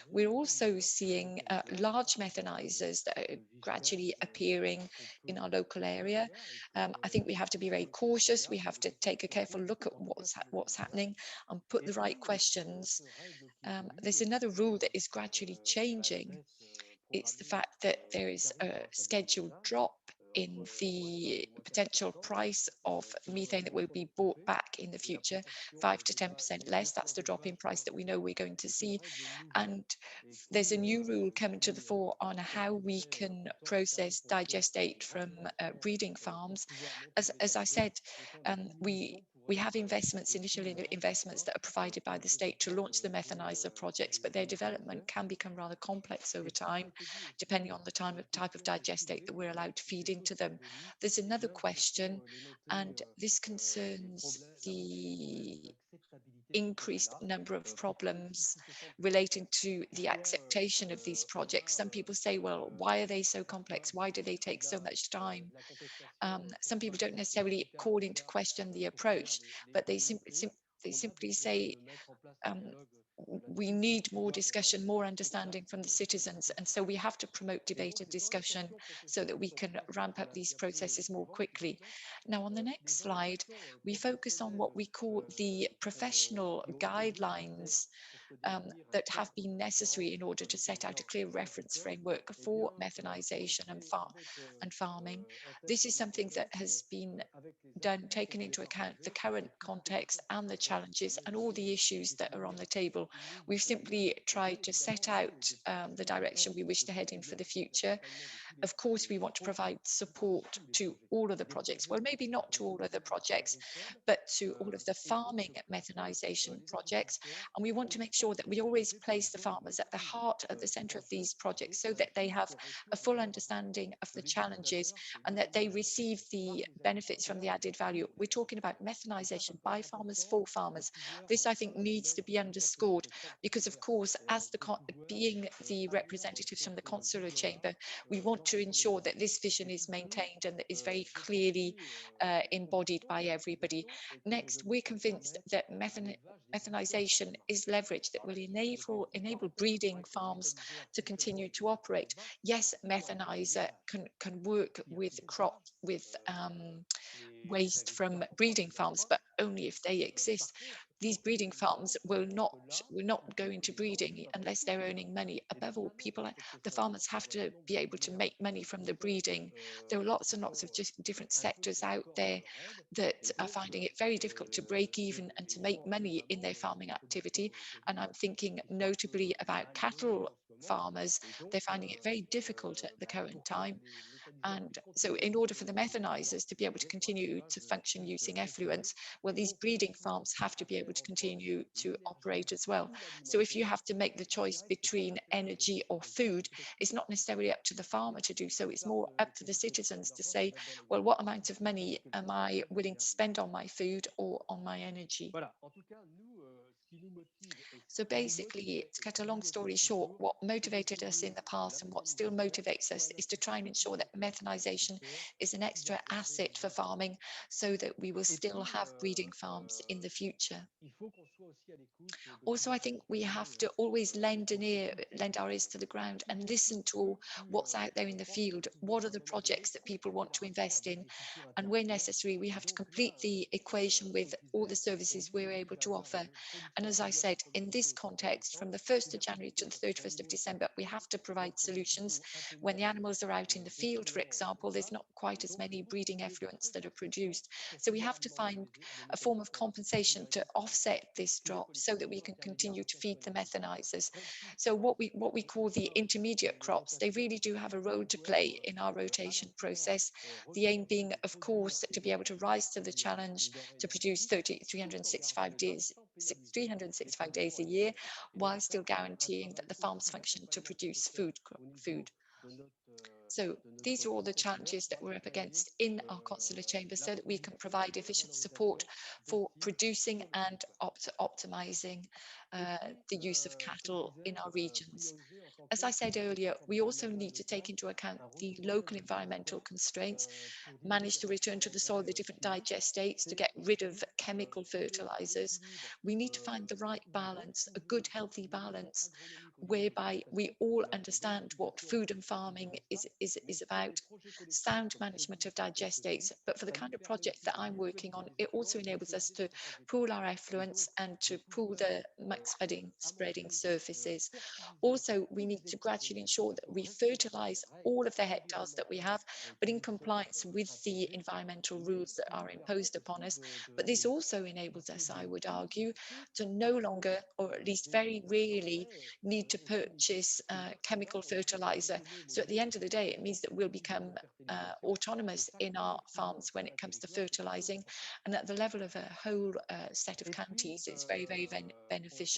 We're also seeing large methanizers that are gradually appearing in our local area. I think we have to be very cautious. We have to take a careful look at what's happening and put the right questions. There's another rule that is gradually changing. It's the fact that there is a scheduled drop in the potential price of methane that will be bought back in the future, 5 to 10% less. That's the drop in price that we know we're going to see. And there's a new rule coming to the fore on how we can process digestate from breeding farms. As I said, we have initial investments that are provided by the state to launch the methanizer projects, but their development can become rather complex over time, depending on the type of digestate that we're allowed to feed into them. There's another question, and this concerns the increased number of problems relating to the acceptation of these projects. Some people say, well, why are they so complex? Why do they take so much time? Some people don't necessarily call into question the approach, but they simply say, um, we need more discussion, more understanding from the citizens. And so we have to promote debate and discussion so that we can ramp up these processes more quickly. Now, on the next slide, we focus on what we call the professional guidelines that have been necessary in order to set out a clear reference framework for methanization and farming. This is something that has been done, taken into account the current context and the challenges and all the issues that are on the table. We've simply tried to set out the direction we wish to head in for the future. Of course, we want to provide support to all of the projects. Well, maybe not to all of the projects, but to all of the farming methanization projects. And we want to make sure that we always place the farmers at the heart, at the center of these projects, so that they have a full understanding of the challenges and that they receive the benefits from the added value. We're talking about methanization by farmers for farmers. This, I think, needs to be underscored because, of course, as being the representatives from the consular chamber, we want to ensure that this vision is maintained and that is very clearly embodied by everybody. Next, we're convinced that methanization is leverage that will enable breeding farms to continue to operate. Yes, methanizer can work with waste from breeding farms, but only if they exist. These breeding farms will not go into breeding unless they're earning money. Above all, the farmers have to be able to make money from the breeding. There are lots and lots of just different sectors out there that are finding it very difficult to break even and to make money in their farming activity. And I'm thinking notably about cattle farmers. They're finding it very difficult at the current time. And so in order for the methanizers to be able to continue to function using effluents, well, these breeding farms have to be able to continue to operate as well. So if you have to make the choice between energy or food, it's not necessarily up to the farmer to do so. It's more up to the citizens to say, well, what amount of money am I willing to spend on my food or on my energy? So basically, to cut a long story short, what motivated us in the past and what still motivates us is to try and ensure that methanization is an extra asset for farming so that we will still have breeding farms in the future. Also, I think we have to always lend our ears to the ground and listen to what's out there in the field. What are the projects that people want to invest in? And where necessary, we have to complete the equation with all the services we're able to offer. And as I said, in this context, from the 1st of January to the 31st of December, we have to provide solutions. When the animals are out in the field, for example, there's not quite as many breeding effluents that are produced. So we have to find a form of compensation to offset this drop so that we can continue to feed the methanizers. So what we call the intermediate crops, they really do have a role to play in our rotation process. The aim being, of course, to be able to rise to the challenge to produce 365 days a year, while still guaranteeing that the farms function to produce food. So these are all the challenges that we're up against in our consular chamber so that we can provide efficient support for producing and optimizing the use of cattle in our regions. As I said earlier, we also need to take into account the local environmental constraints, manage to return to the soil the different digestates to get rid of chemical fertilizers. We need to find the right balance, a good, healthy balance, whereby we all understand what food and farming is about, sound management of digestates. But for the kind of project that I'm working on, it also enables us to pool our effluents and to pool the muck spreading surfaces. Also, we need to gradually ensure that we fertilize all of the hectares that we have, but in compliance with the environmental rules that are imposed upon us. But this also enables us, I would argue, to no longer, or at least very rarely, need to purchase chemical fertilizer. So at the end of the day, it means that we'll become autonomous in our farms when it comes to fertilizing. And at the level of a whole set of counties, it's very, very beneficial.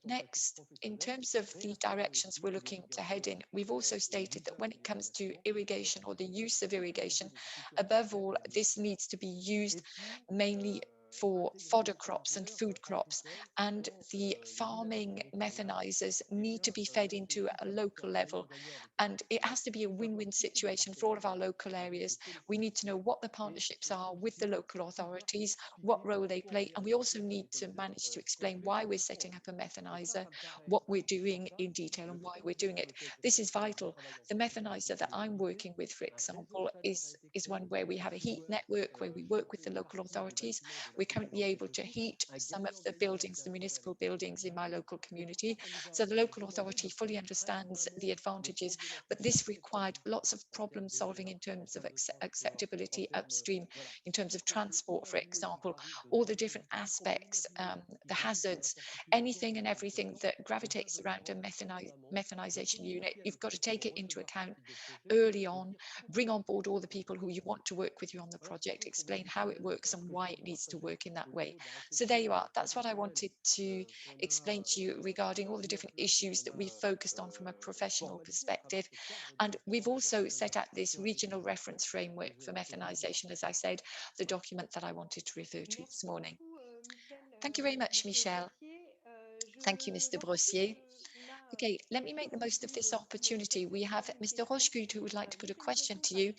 Next, in terms of the directions we're looking to head in, we've also stated that when it comes to irrigation or the use of irrigation, above all, this needs to be used mainly for fodder crops and food crops, and the farming mechanizers need to be fed into a local level, and it has to be a win-win situation for all of our local areas. We need to know what the partnerships are with the local authorities, what role they play, and we also need to manage to explain why we're setting up a mechanizer, what we're doing in detail and why we're doing it. This is vital. The mechanizer that I'm working with, for example, is one where we have a heat network where we work with the local authorities. We're currently able to heat some of the buildings, the municipal buildings in my local community. So the local authority fully understands the advantages, but this required lots of problem solving in terms of acceptability upstream, in terms of transport, for example, all the different aspects, the hazards, anything and everything that gravitates around a mechanization unit. You've got to take it into account early on, bring on board all the people who you want to work with you on the project, explain how it works and why it needs to work in that way. So there you are. That's what I wanted to explain to you regarding all the different issues that we've focused on from a professional perspective. And we've also set out this regional reference framework for methanization, as I said, the document that I wanted to refer to this morning. Thank you very much, Michel. Thank you, Mr. Brossier. Okay, let me make the most of this opportunity. We have Mr. Rochegut who would like to put a question to you.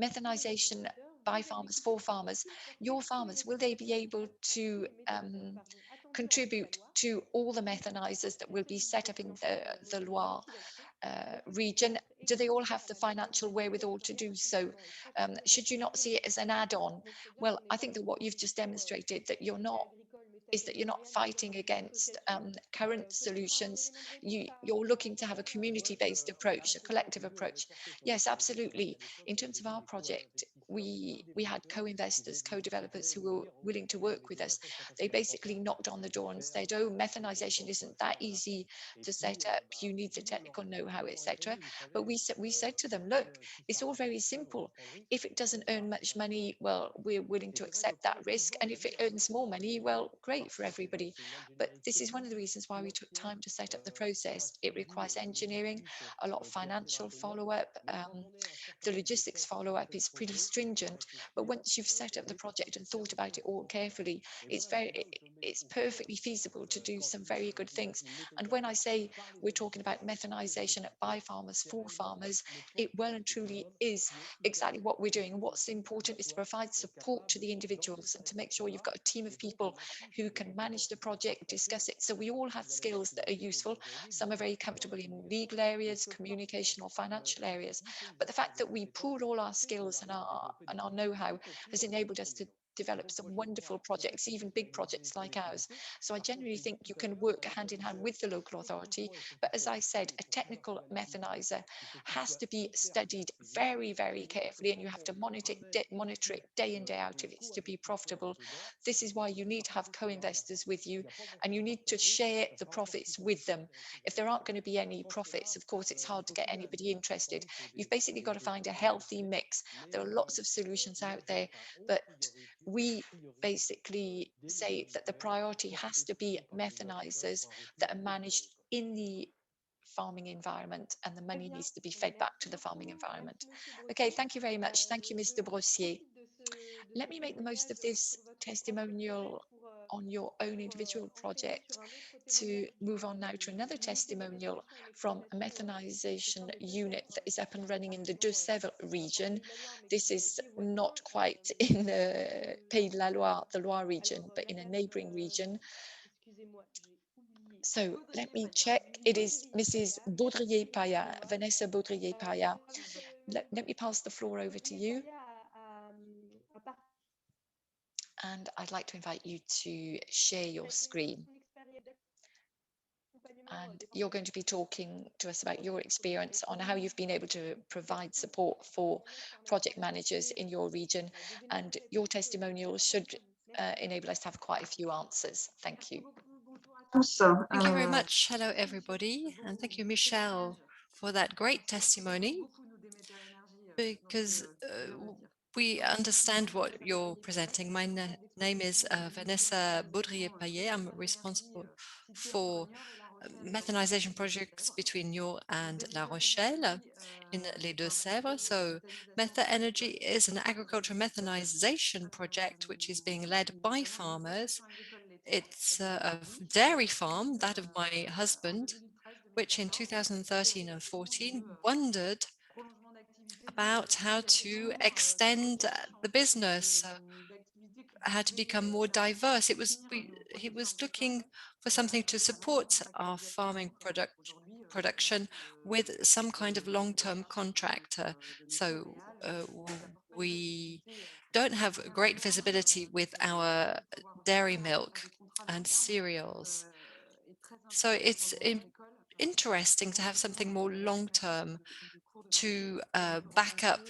Methanization by farmers, for farmers. Your farmers, will they be able to contribute to all the methanizers that will be set up in the Loire region? Do they all have the financial wherewithal to do so? Should you not see it as an add-on? Well, I think that what you've just demonstrated that you're not is that you're not fighting against current solutions. You're looking to have a community-based approach, a collective approach. Yes, absolutely. In terms of our project, we had co-investors, co-developers who were willing to work with us. They basically knocked on the door and said, oh, methanization isn't that easy to set up. You need the technical know-how, etc. But we said to them, look, it's all very simple. If it doesn't earn much money, well, we're willing to accept that risk. And if it earns more money, well, great for everybody. But this is one of the reasons why we took time to set up the process. It requires engineering, a lot of financial follow-up. The logistics follow-up is pretty stringent, but once you've set up the project and thought about it all carefully, it's perfectly feasible to do some very good things. And when I say we're talking about methanization by farmers, for farmers, it well and truly is exactly what we're doing. And what's important is to provide support to the individuals and to make sure you've got a team of people who can manage the project, discuss it. So we all have skills that are useful. Some are very comfortable in legal areas, communication or financial areas. But the fact that we pool all our skills and our know-how has enabled us to develop some wonderful projects, even big projects like ours. So I generally think you can work hand in hand with the local authority. But as I said, a technical methanizer has to be studied very, very carefully, and you have to monitor it day in, day out if it's to be profitable. This is why you need to have co-investors with you, and you need to share the profits with them. If there aren't going to be any profits, of course, it's hard to get anybody interested. You've basically got to find a healthy mix. There are lots of solutions out there, but we basically say that the priority has to be methanizers that are managed in the farming environment, and the money needs to be fed back to the farming environment. Okay, thank you very much. Thank you, Mr. Brossier. Let me make the most of this testimonial on your own individual project to move on now to another testimonial from a methanization unit that is up and running in the Deux-Sèvres region. This is not quite in the Pays de la Loire, the Loire region, but in a neighboring region. So let me check. It is Mrs. Baudrier-Paya, Vanessa Baudrier-Paya. Let me pass the floor over to you. And I'd like to invite you to share your screen. And you're going to be talking to us about your experience on how you've been able to provide support for project managers in your region. And your testimonial should enable us to have quite a few answers. Thank you. Thank you very much. Hello, everybody. And thank you, Michel, for that great testimony, because we understand what you're presenting. My name is Vanessa Baudrier-Payet. I'm responsible for methanization projects between Niort and La Rochelle in les Deux-Sèvres. So Meta Energy is an agricultural methanization project which is being led by farmers. It's a dairy farm, that of my husband, which in 2013 and 14 wondered about how to extend the business, how to become more diverse. He was looking for something to support our farming production with some kind of long-term contract. So we don't have great visibility with our dairy milk and cereals. So it's interesting to have something more long-term to back up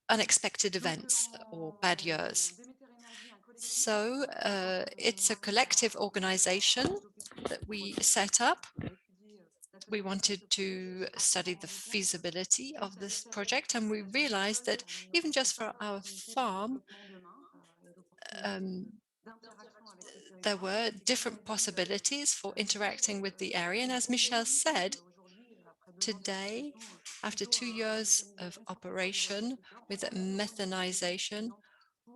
unexpected events or bad years. So it's a collective organization that we set up. We wanted to study the feasibility of this project, and we realized that even just for our farm, there were different possibilities for interacting with the area. And as Michel said, today, after 2 years of operation with methanization,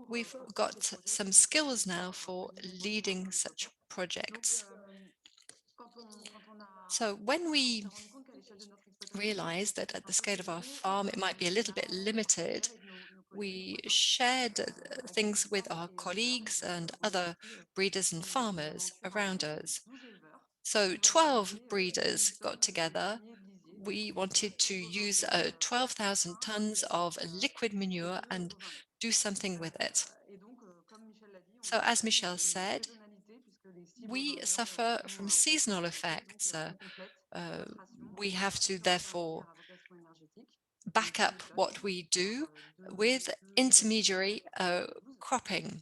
we've got some skills now for leading such projects. So when we realized that at the scale of our farm, it might be a little bit limited, we shared things with our colleagues and other breeders and farmers around us. So 12 breeders got together. We wanted to use 12,000 tons of liquid manure and do something with it. So as Michel said, we suffer from seasonal effects. We have to therefore back up what we do with intermediary cropping.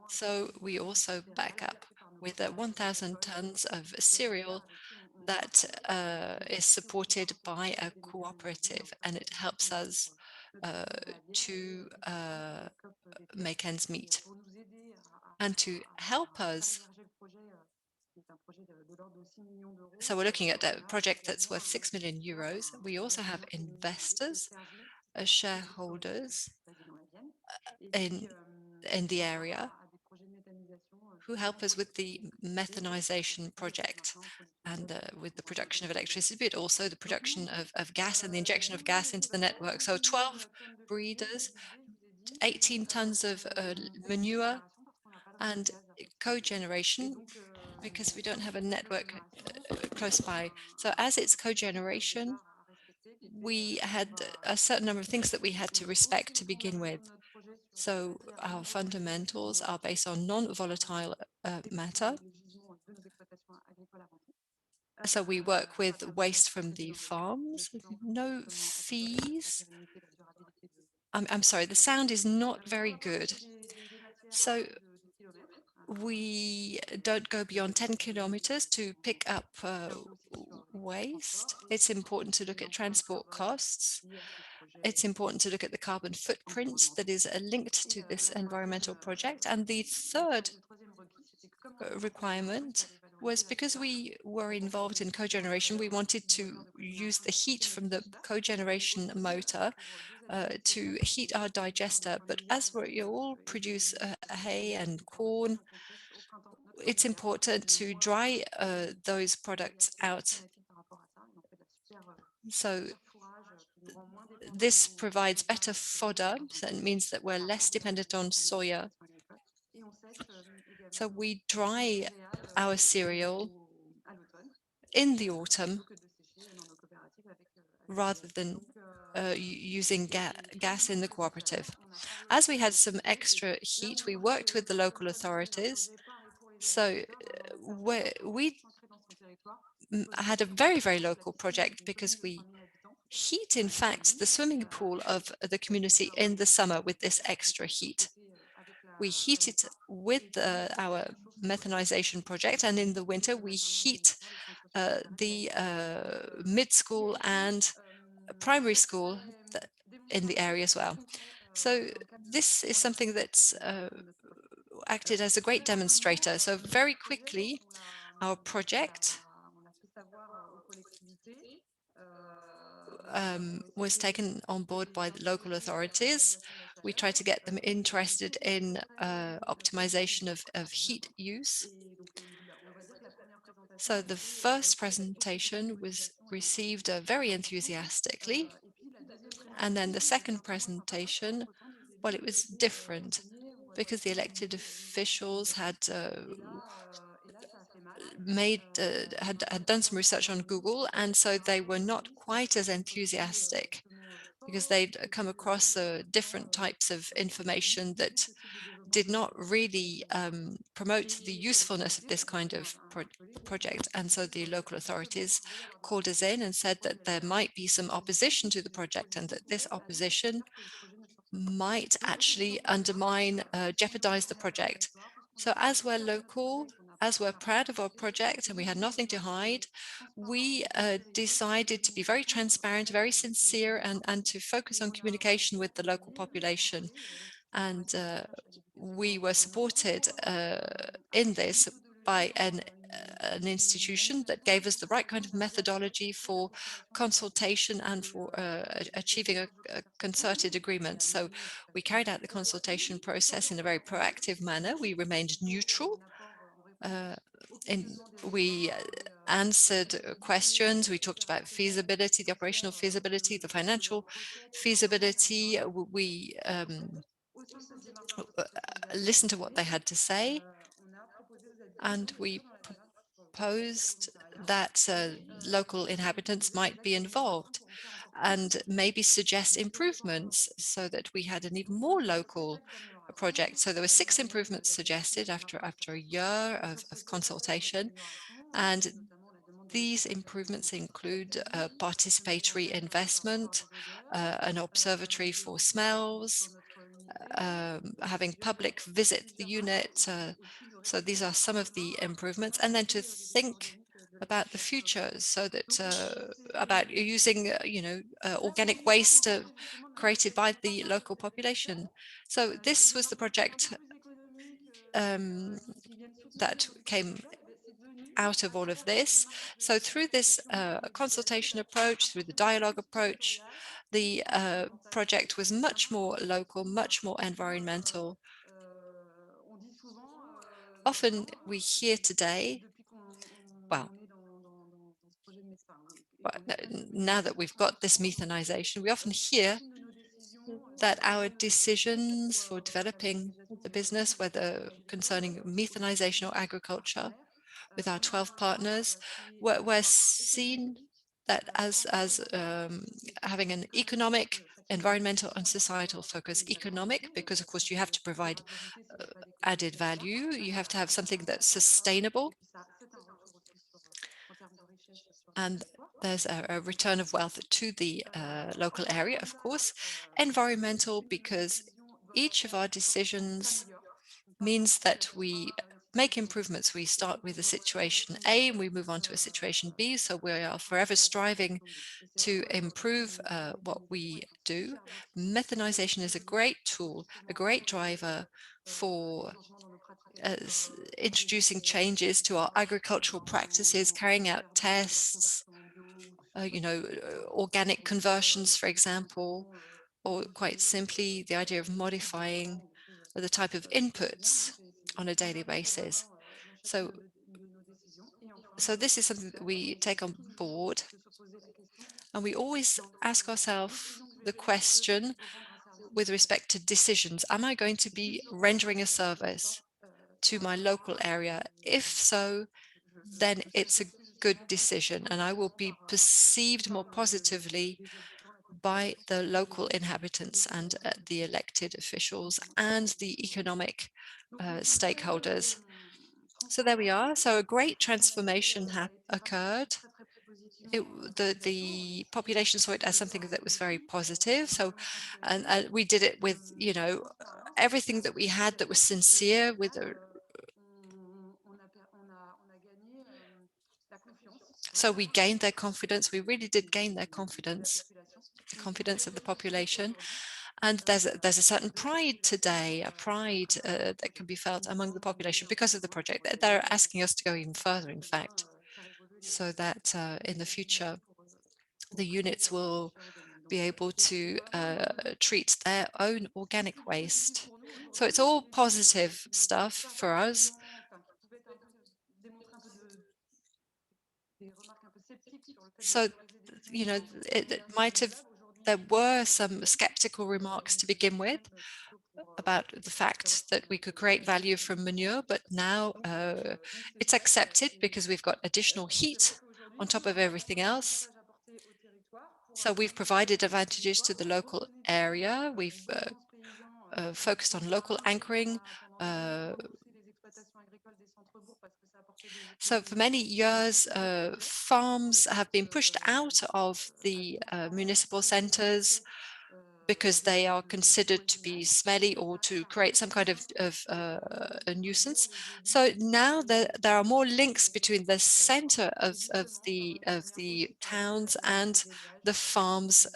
So we also back up with 1,000 tons of cereal that is supported by a cooperative, and it helps us to make ends meet. And to help us, so we're looking at a project that's worth 6 million euros. We also have investors, shareholders in the area who help us with the methanization project and with the production of electricity, but also the production of gas and the injection of gas into the network. So 12 breeders, 18 tons of manure, and cogeneration, because we don't have a network close by. So as it's cogeneration, we had a certain number of things that we had to respect to begin with. So our fundamentals are based on non-volatile matter. So we work with waste from the farms, no fees. I'm sorry, the sound is not very good. So we don't go beyond 10 kilometers to pick up waste. It's important to look at transport costs. It's important to look at the carbon footprint that is linked to this environmental project. And the third requirement was because we were involved in cogeneration, we wanted to use the heat from the cogeneration motor to heat our digester. But as we all produce hay and corn, it's important to dry those products out. So this provides better fodder, so it means that we're less dependent on soya. So we dry our cereal in the autumn rather than using gas in the cooperative. As we had some extra heat, we worked with the local authorities. So we had a very, very local project because we heat, in fact, the swimming pool of the community in the summer with this extra heat. We heat it with our methanization project, and in the winter we heat the mid-school and primary school in the area as well. So this is something that's acted as a great demonstrator. So very quickly, our project was taken on board by the local authorities. We tried to get them interested in optimization of heat use. So the first presentation was received very enthusiastically. And then the second presentation, well, it was different because the elected officials had had done some research on Google, and so they were not quite as enthusiastic because they'd come across different types of information that did not really promote the usefulness of this kind of project. And so the local authorities called us in and said that there might be some opposition to the project and that this opposition might actually undermine, jeopardize the project. So as we're local, as we're proud of our project and we had nothing to hide, we decided to be very transparent, very sincere, and to focus on communication with the local population. And we were supported in this by an institution that gave us the right kind of methodology for consultation and for achieving a concerted agreement. So we carried out the consultation process in a very proactive manner. We remained neutral. We answered questions. We talked about feasibility, the operational feasibility, the financial feasibility. We listened to what they had to say, and we proposed that local inhabitants might be involved and maybe suggest improvements so that we had an even more local project. So there were 6 improvements suggested after a year of consultation, and these improvements include participatory investment, an observatory for smells, having public visit the unit. So these are some of the improvements, and then to think about the future, so that about using organic waste created by the local population. So this was the project that came out of all of this. So through this consultation approach, through the dialogue approach, the project was much more local, much more environmental. Often we hear today, well, now that we've got this methanization, we often hear that our decisions for developing the business, whether concerning methanization or agriculture, with our 12 partners, we're seen that as having an economic, environmental and societal focus. Economic, because of course you have to provide added value, you have to have something that's sustainable, and there's a return of wealth to the local area, of course. Environmental, because each of our decisions means that we make improvements. We start with a situation A and we move on to a situation B. So we are forever striving to improve what we do. Methanization is a great tool, a great driver for introducing changes to our agricultural practices, carrying out tests, organic conversions, for example, or quite simply the idea of modifying the type of inputs on a daily basis. So this is something that we take on board, and we always ask ourselves the question with respect to decisions. Am I going to be rendering a service to my local area? If so, then it's a good decision, and I will be perceived more positively by the local inhabitants and the elected officials and the economic stakeholders. So there we are. So a great transformation occurred. The population saw it as something that was very positive. So, and we did it with, everything that we had that was sincere, with so we gained their confidence. We really did gain their confidence, the confidence of the population. And there's a certain pride today, a pride that can be felt among the population because of the project. They're asking us to go even further, in fact, so that in the future, the units will be able to treat their own organic waste. So it's all positive stuff for us. So, you know, it might have, there were some skeptical remarks to begin with about the fact that we could create value from manure, but now it's accepted because we've got additional heat on top of everything else. So we've provided advantages to the local area. We've focused on local anchoring. So for many years, farms have been pushed out of the municipal centers because they are considered to be smelly or to create some kind of a nuisance. So now there are more links between the center of the towns and the farms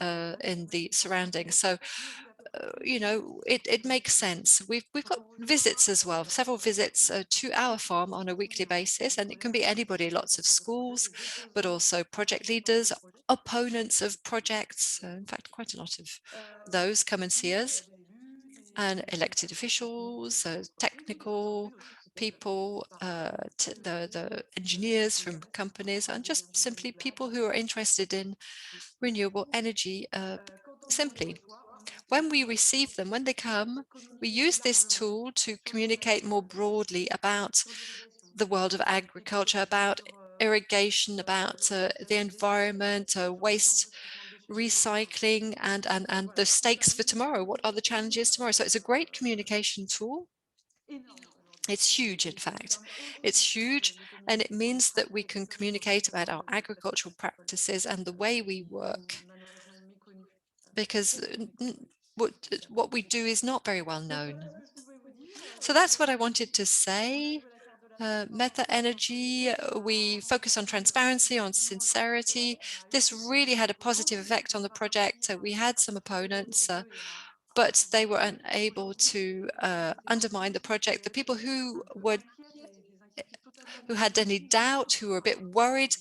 in the surroundings. So you know, it makes sense. We've got visits as well, several visits to our farm on a weekly basis, and it can be anybody, lots of schools, but also project leaders, opponents of projects. In fact, quite a lot of those come and see us, and elected officials, technical people, the engineers from companies, and just simply people who are interested in renewable energy simply. When we receive them, when they come, we use this tool to communicate more broadly about the world of agriculture, about irrigation, about the environment, waste recycling, and the stakes for tomorrow. What are the challenges tomorrow? So it's a great communication tool. It's huge, in fact. It's huge, and it means that we can communicate about our agricultural practices and the way we work, because what we do is not very well known. So that's what I wanted to say. Meta Energy, we focus on transparency, on sincerity. This really had a positive effect on the project. We had some opponents, but they were unable to undermine the project. The people who had any doubt, who were a bit worried,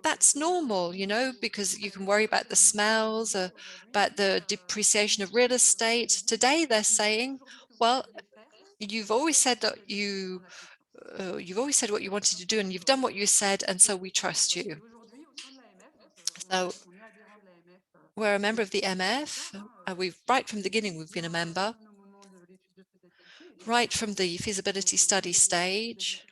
that's normal, you know, because you can worry about the smells, about the depreciation of real estate. Today they're saying, well, you've always said that you've always said what you wanted to do, and you've done what you said, and so we trust you. So we're a member of the MF. We've right from the beginning, we've been a member. Right from the feasibility study stage.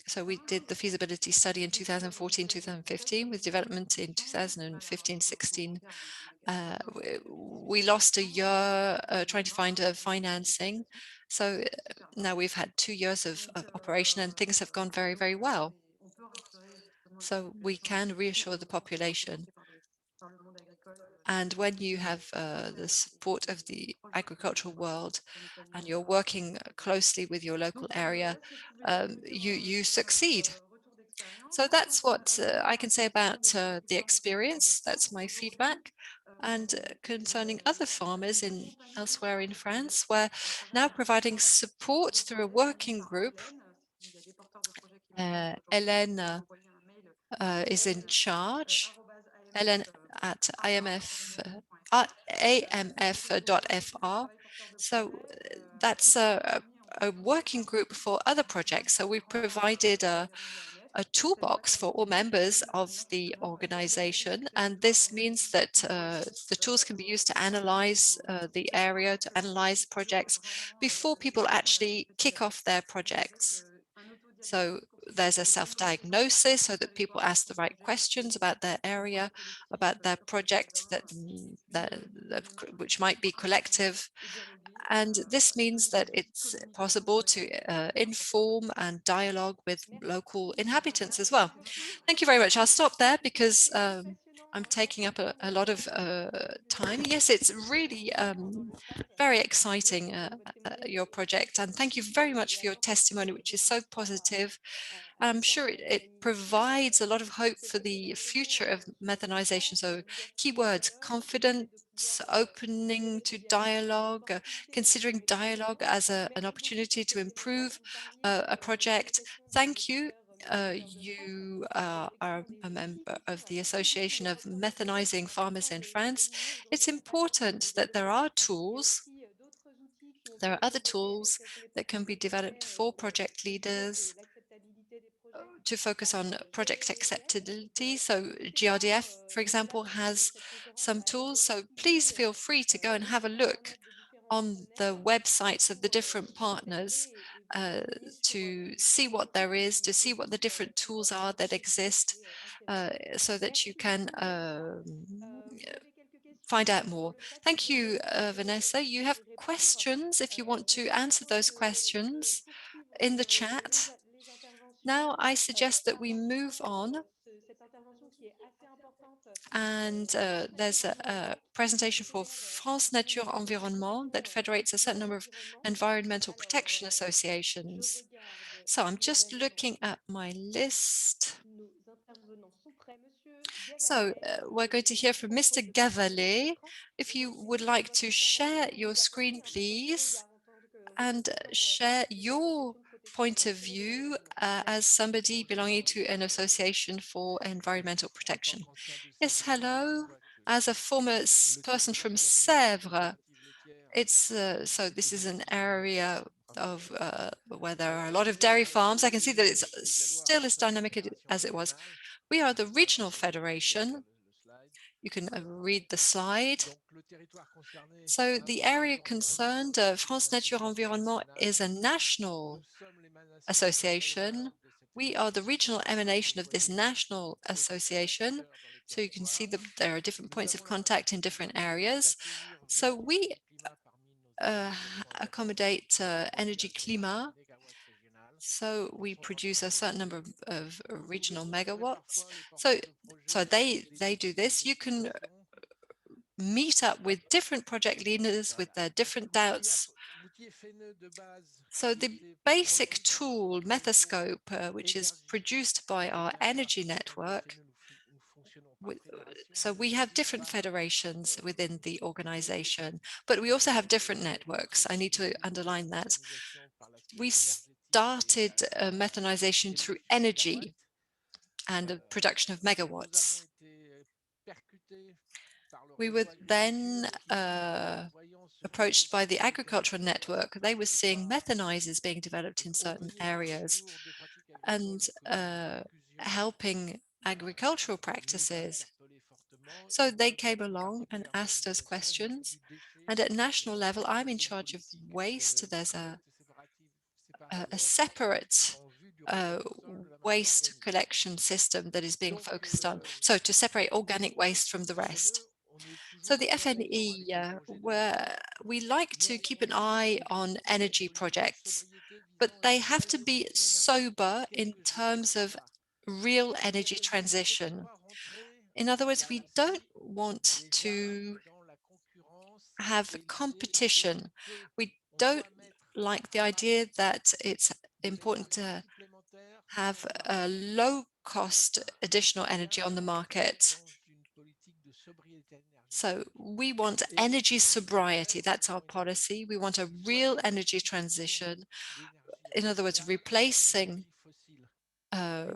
So we did the feasibility study in 2014, 2015, with development in 2015, 16. We lost a year trying to find financing. So now we've had 2 years of operation, and things have gone very, very well. So we can reassure the population. And when you have the support of the agricultural world and you're working closely with your local area, you succeed. So that's what I can say about the experience. That's my feedback. And concerning other farmers elsewhere in France, we're now providing support through a working group. Hélène is in charge. Hélène at amf.fr. So that's a working group for other projects. So we've provided a toolbox for all members of the organization. And this means that the tools can be used to analyze the area, to analyze projects before people actually kick off their projects. So there's a self-diagnosis so that people ask the right questions about their area, about their project which might be collective. And this means that it's possible to inform and dialogue with local inhabitants as well. Thank you very much. I'll stop there because I'm taking up a lot of time. Yes, it's really very exciting, your project. And thank you very much for your testimony, which is so positive. I'm sure it provides a lot of hope for the future of methanization. So keywords: confidence, opening to dialogue, considering dialogue as an opportunity to improve a project. Thank you. You are a member of the Association of Methanizing Farmers in France. It's important that there are tools. There are other tools that can be developed for project leaders to focus on project acceptability. So GRDF, for example, has some tools. So please feel free to go and have a look on the websites of the different partners to see what there is, to see what the different tools are that exist, so that you can find out more. Thank you, Vanessa. You have questions if you want to answer those questions in the chat. Now I suggest that we move on, and there's a presentation for France Nature Environnement that federates a certain number of environmental protection associations. So I'm just looking at my list. So we're going to hear from Mr. Gavalet. If you would like to share your screen, please, and share your point of view as somebody belonging to an association for environmental protection. Yes, hello. As a former person from Sèvres, it's so this is an area of where there are a lot of dairy farms. I can see that it's still as dynamic as it was. We are the regional federation. You can read the slide. So the area concerned, France Nature Environnement, is a national association. We are the regional emanation of this national association. So you can see that there are different points of contact in different areas. So we accommodate energy climat. So we produce a certain number of regional megawatts. So they do this. You can meet up with different project leaders with their different doubts. So the basic tool, Metascope, which is produced by our energy network, so we have different federations within the organization, but we also have different networks. I need to underline that. We started methanization through energy and the production of megawatts. We were then approached by the agricultural network. They were seeing methanizers being developed in certain areas and helping agricultural practices. So they came along and asked us questions. And at national level, I'm in charge of waste. There's a separate waste collection system that is being focused on. So to separate organic waste from the rest. So the FNE, where we like to keep an eye on energy projects, but they have to be sober in terms of real energy transition. In other words, we don't want to have competition. We don't like the idea that it's important to have a low-cost additional energy on the market. So we want energy sobriety. That's our policy. We want a real energy transition. In other words, replacing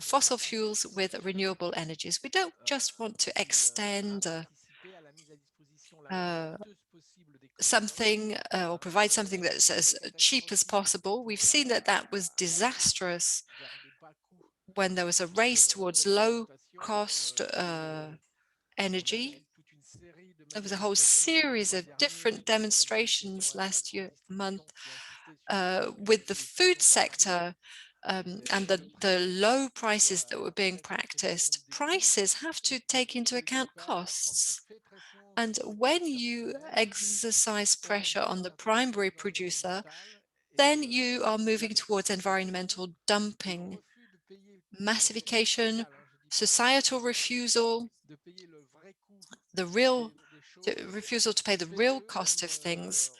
fossil fuels with renewable energies. We don't just want to extend something or provide something that's as cheap as possible. We've seen that that was disastrous when there was a race towards low cost energy. There was a whole series of different demonstrations last month with the food sector and the low prices that were being practiced. Prices have to take into account costs. And when you exercise pressure on the primary producer, then you are moving towards environmental dumping, massification, societal refusal the real refusal to pay the real cost of things,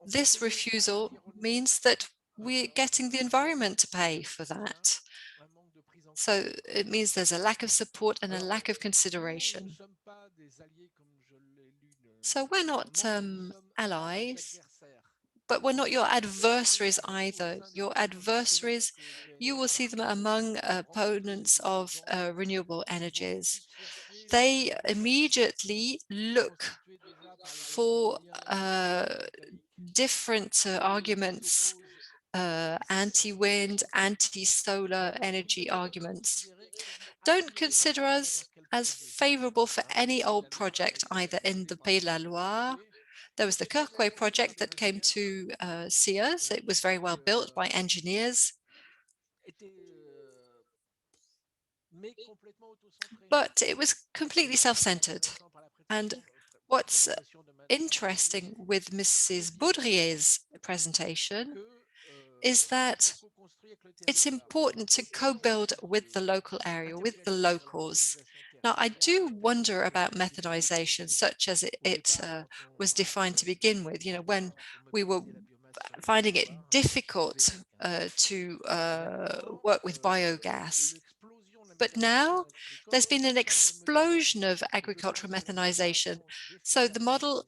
this refusal means that we're getting the environment to pay for that. So it means there's a lack of support and a lack of consideration. So we're not allies, but we're not your adversaries either. Your adversaries, you will see them among opponents of renewable energies. They immediately look for different arguments, anti-wind, anti-solar energy arguments. Don't consider us as favorable for any old project, either in the Pays de la Loire. There was the Kirkway project that came to see us. It was very well built by engineers, but it was completely self-centered. And what's interesting with Mrs. Baudrier's presentation is that it's important to co-build with the local area, with the locals. Now, I do wonder about methanization, such as it was defined to begin with. You know, when we were finding it difficult to work with biogas. But now there's been an explosion of agricultural methanization. So the model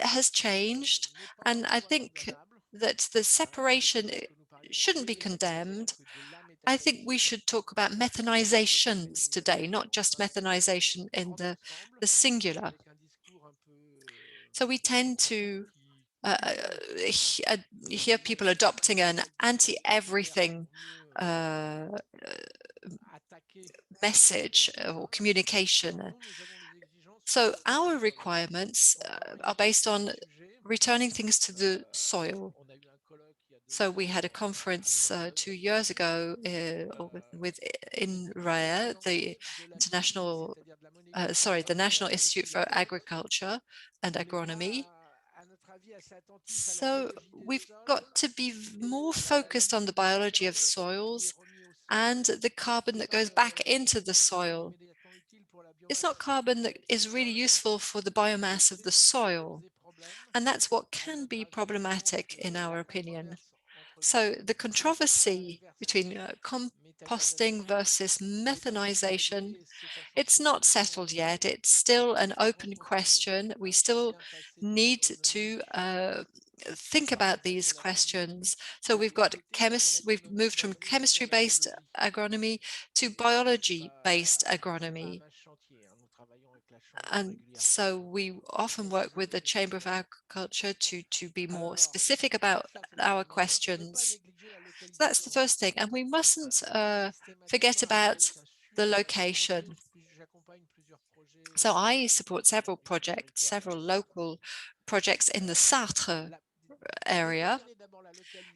has changed, and I think that the separation shouldn't be condemned. I think we should talk about methanizations today, not just methanization in the singular. So we tend to hear people adopting an anti-everything message or communication. So our requirements are based on returning things to the soil. So we had a conference 2 years ago with INRAE, the the National Institute for Agriculture and Agronomy. So we've got to be more focused on the biology of soils and the carbon that goes back into the soil. It's not carbon that is really useful for the biomass of the soil. And that's what can be problematic in our opinion. So the controversy between composting versus methanization, it's not settled yet. It's still an open question. We still need to think about these questions. So we've moved from chemistry-based agronomy to biology-based agronomy. And so we often work with the Chamber of Agriculture to be more specific about our questions. So that's the first thing. And we mustn't forget about the location. So I support several projects, several local projects in the Sartre area.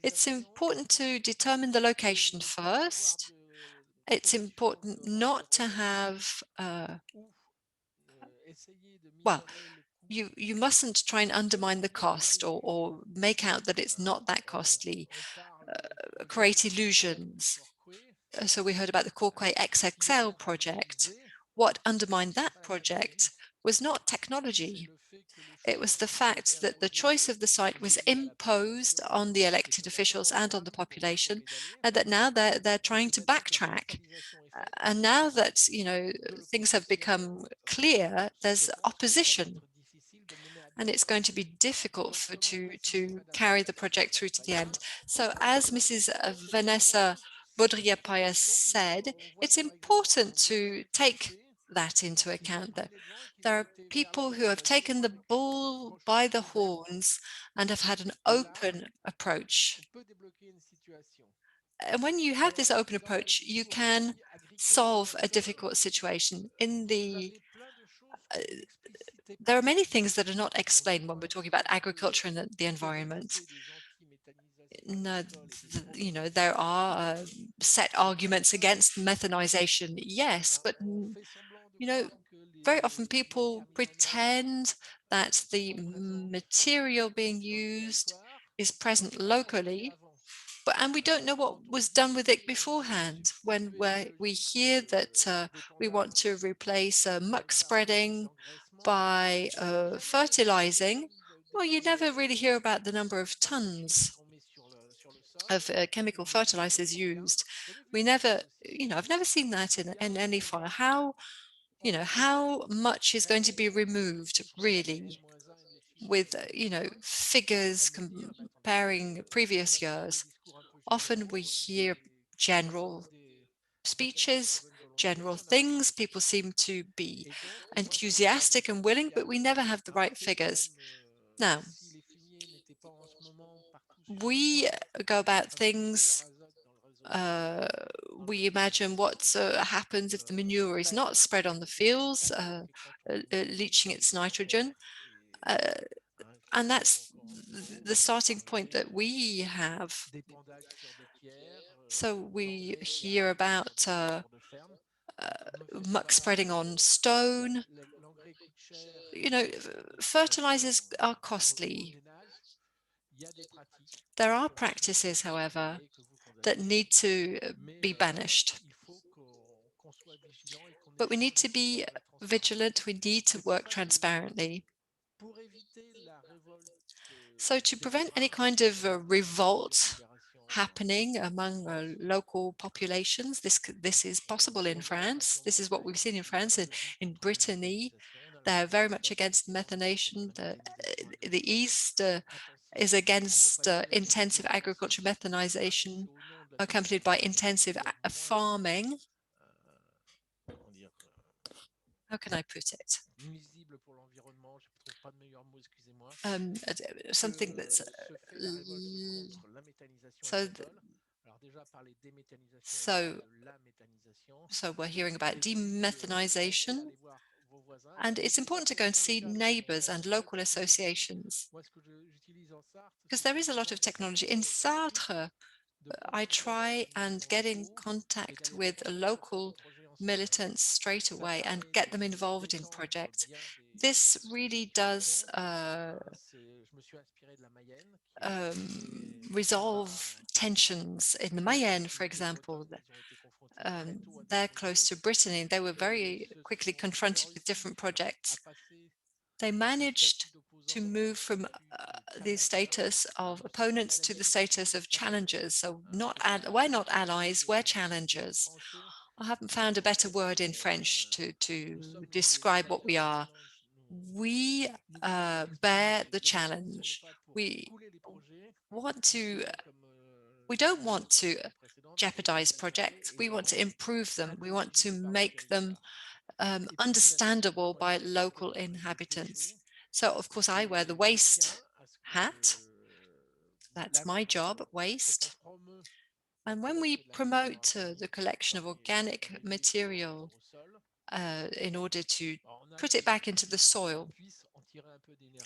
It's important to determine the location first. It's important not to have, well, you mustn't try and undermine the cost or make out that it's not that costly, create illusions. So we heard about the Kirkway XXL project. What undermined that project was not technology. It was the fact that the choice of the site was imposed on the elected officials and on the population, and that now they're trying to backtrack. And now that, you know, things have become clear, there's opposition. And it's going to be difficult to carry the project through to the end. So as Mrs. Vanessa Baudrier-Payas said, it's important to take that into account. That there are people who have taken the bull by the horns and have had an open approach. And when you have this open approach, you can solve a difficult situation. There are many things that are not explained when we're talking about agriculture and the environment. No, you know, there are set arguments against methanization, yes, but you know, very often people pretend that the material being used is present locally, and we don't know what was done with it beforehand. When we hear that we want to replace muck spreading by fertilizing, well, you never really hear about the number of tons of chemical fertilizers used. We never, I've never seen that in any file. How much is going to be removed really with, figures comparing previous years. Often we hear general speeches, general things. People seem to be enthusiastic and willing, but we never have the right figures. Now, we go about things, we imagine what happens if the manure is not spread on the fields, leaching its nitrogen. And that's the starting point that we have. So we hear about muck spreading on stone. Fertilizers are costly. There are practices, however, that need to be banished. But we need to be vigilant. We need to work transparently. So to prevent any kind of revolt happening among local populations, this is possible in France. This is what we've seen in France. In Brittany, they're very much against methanation. The East is against intensive agriculture methanization, accompanied by intensive farming. How can I put it? Something that's so we're hearing about demethanization, and it's important to go and see neighbors and local associations, because there is a lot of technology. In Sartre, I try and get in contact with local militants straight away and get them involved in projects. This really does resolve tensions. In the Mayenne, for example, they're close to Brittany. They were very quickly confronted with different projects. They managed to move from the status of opponents to the status of challengers. So we're not allies, we're challengers. I haven't found a better word in French to describe what we are. We bear the challenge. We don't want to jeopardize projects. We want to improve them. We want to make them understandable by local inhabitants. So, of course, I wear the waste hat. That's my job, waste. And when we promote the collection of organic material in order to put it back into the soil,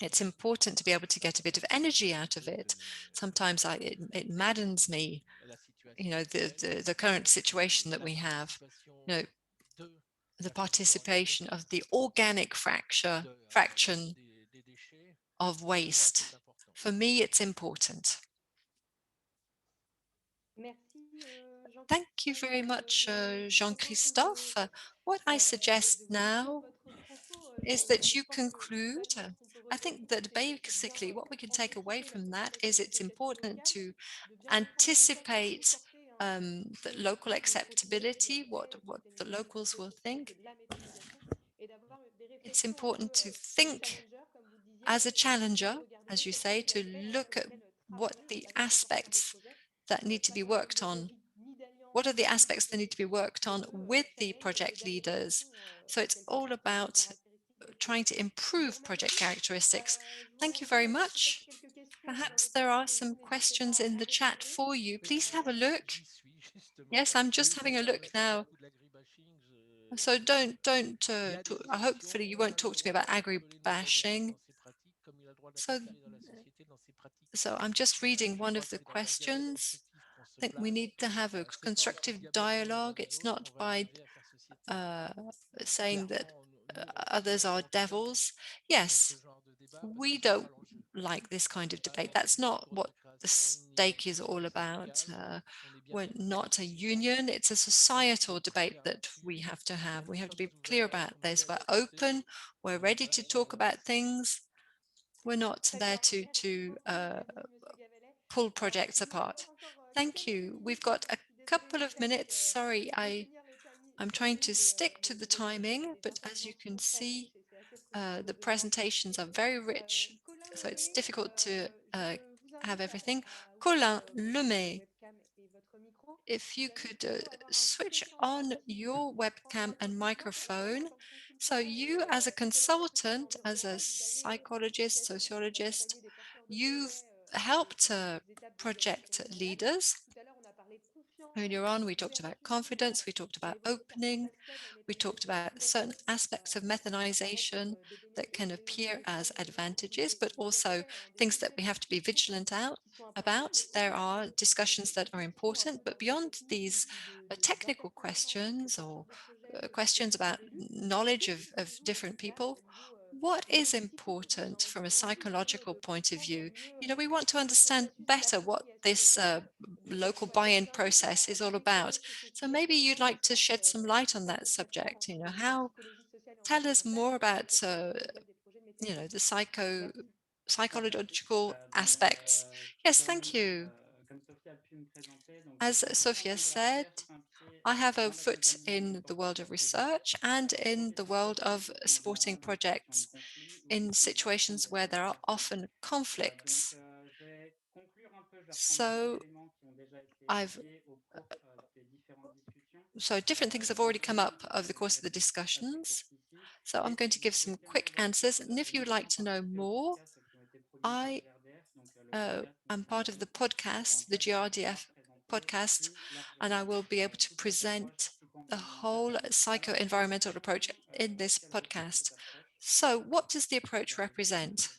it's important to be able to get a bit of energy out of it. Sometimes it maddens me, the current situation that we have, the participation of the organic fraction of waste. For me, it's important. Thank you very much, Jean-Christophe. What I suggest now is that you conclude. I think that basically what we can take away from that is it's important to anticipate the local acceptability, what the locals will think. It's important to think as a challenger, as you say, to look at what the aspects that need to be worked on. What are the aspects that need to be worked on with the project leaders? So it's all about trying to improve project characteristics. Thank you very much. Perhaps there are some questions in the chat for you. Please have a look. Yes, I'm just having a look now. So don't hopefully you won't talk to me about agri-bashing. So I'm just reading one of the questions. I think we need to have a constructive dialogue. It's not by saying that others are devils. Yes, we don't like this kind of debate. That's not what the stake is all about. We're not a union, it's a societal debate that we have to have. We have to be clear about this. We're open, we're ready to talk about things. We're not Très there clair. to Merci beaucoup, Monsieur Gavelet. pull projects Il nous reste apart. encore Thank quelques you. We've minutes. got a Je suis désolée, couple je of sais minutes. Sorry, qu'il faut tenir le I'm trying timing, to stick to the timing, les but as you intervenants can sont très see, riches et c'est assez frustrant the de devoir les presentations are écouter. very rich, Colin so it's Lemay, difficult to je vous have invite everything. à ouvrir Colin votre Lemay, webcam et votre micro. if you Merci could beaucoup. Avoir un petit switch échange on sympathique your pendant webcam un peu and plus de temps. En microphone. tant que consultant So you, et as a psychologue en consultant, as a environnement, vous avez psychologist, l'occasion sociologist, d'accompagner des porteurs de you've projets à helped des étapes de project développement durable. leaders. Tout à l'heure, on a parlé de confiance, Earlier on, we talked about gouvernance confidence, we talked a about évoqué certains opening, aspects de la we talked méthanisation qui about peuvent certain aspects of apparaître methanization comme des that bénéfices can et appear des as inconvénients advantages, but qui also seraient des things that aspects we have to be spécifiques vigilant qui sont importants. about. Mais There au-delà are discussions that de are questions un important, peu but d'ordre beyond technique these technical d'approfondissement avec les questions or porteurs de projets et questions avec about les élus, knowledge qu'est-ce qui of pour vous est different vital people, au what niveau is psychologique important from a On a envie psychological de point of comprendre view? mieux You know, we want to le understand processus better what d'appropriation this locale des local buy-in écosystèmes process is all quelles sont about. ces So techniques, maybe you'd comment ça like se to passe shed some light on dans that cette rencontre subject. You entre know, how psychologie sociale et tell us environnementale more about pour mettre en place des projets de the méthanisation. Merci. psychological aspects. Yes, thank you. As Sophia said, I have a foot in the world of research and in the world of supporting projects in situations where there are often conflicts. So I've so different things have already come up over the course of the discussions. So I'm going to give some quick answers. And if you would like to know more, I am part of the podcast, the GRDF podcast, and I will be able to present the whole psycho-environmental approach in this podcast. So what does the approach represent?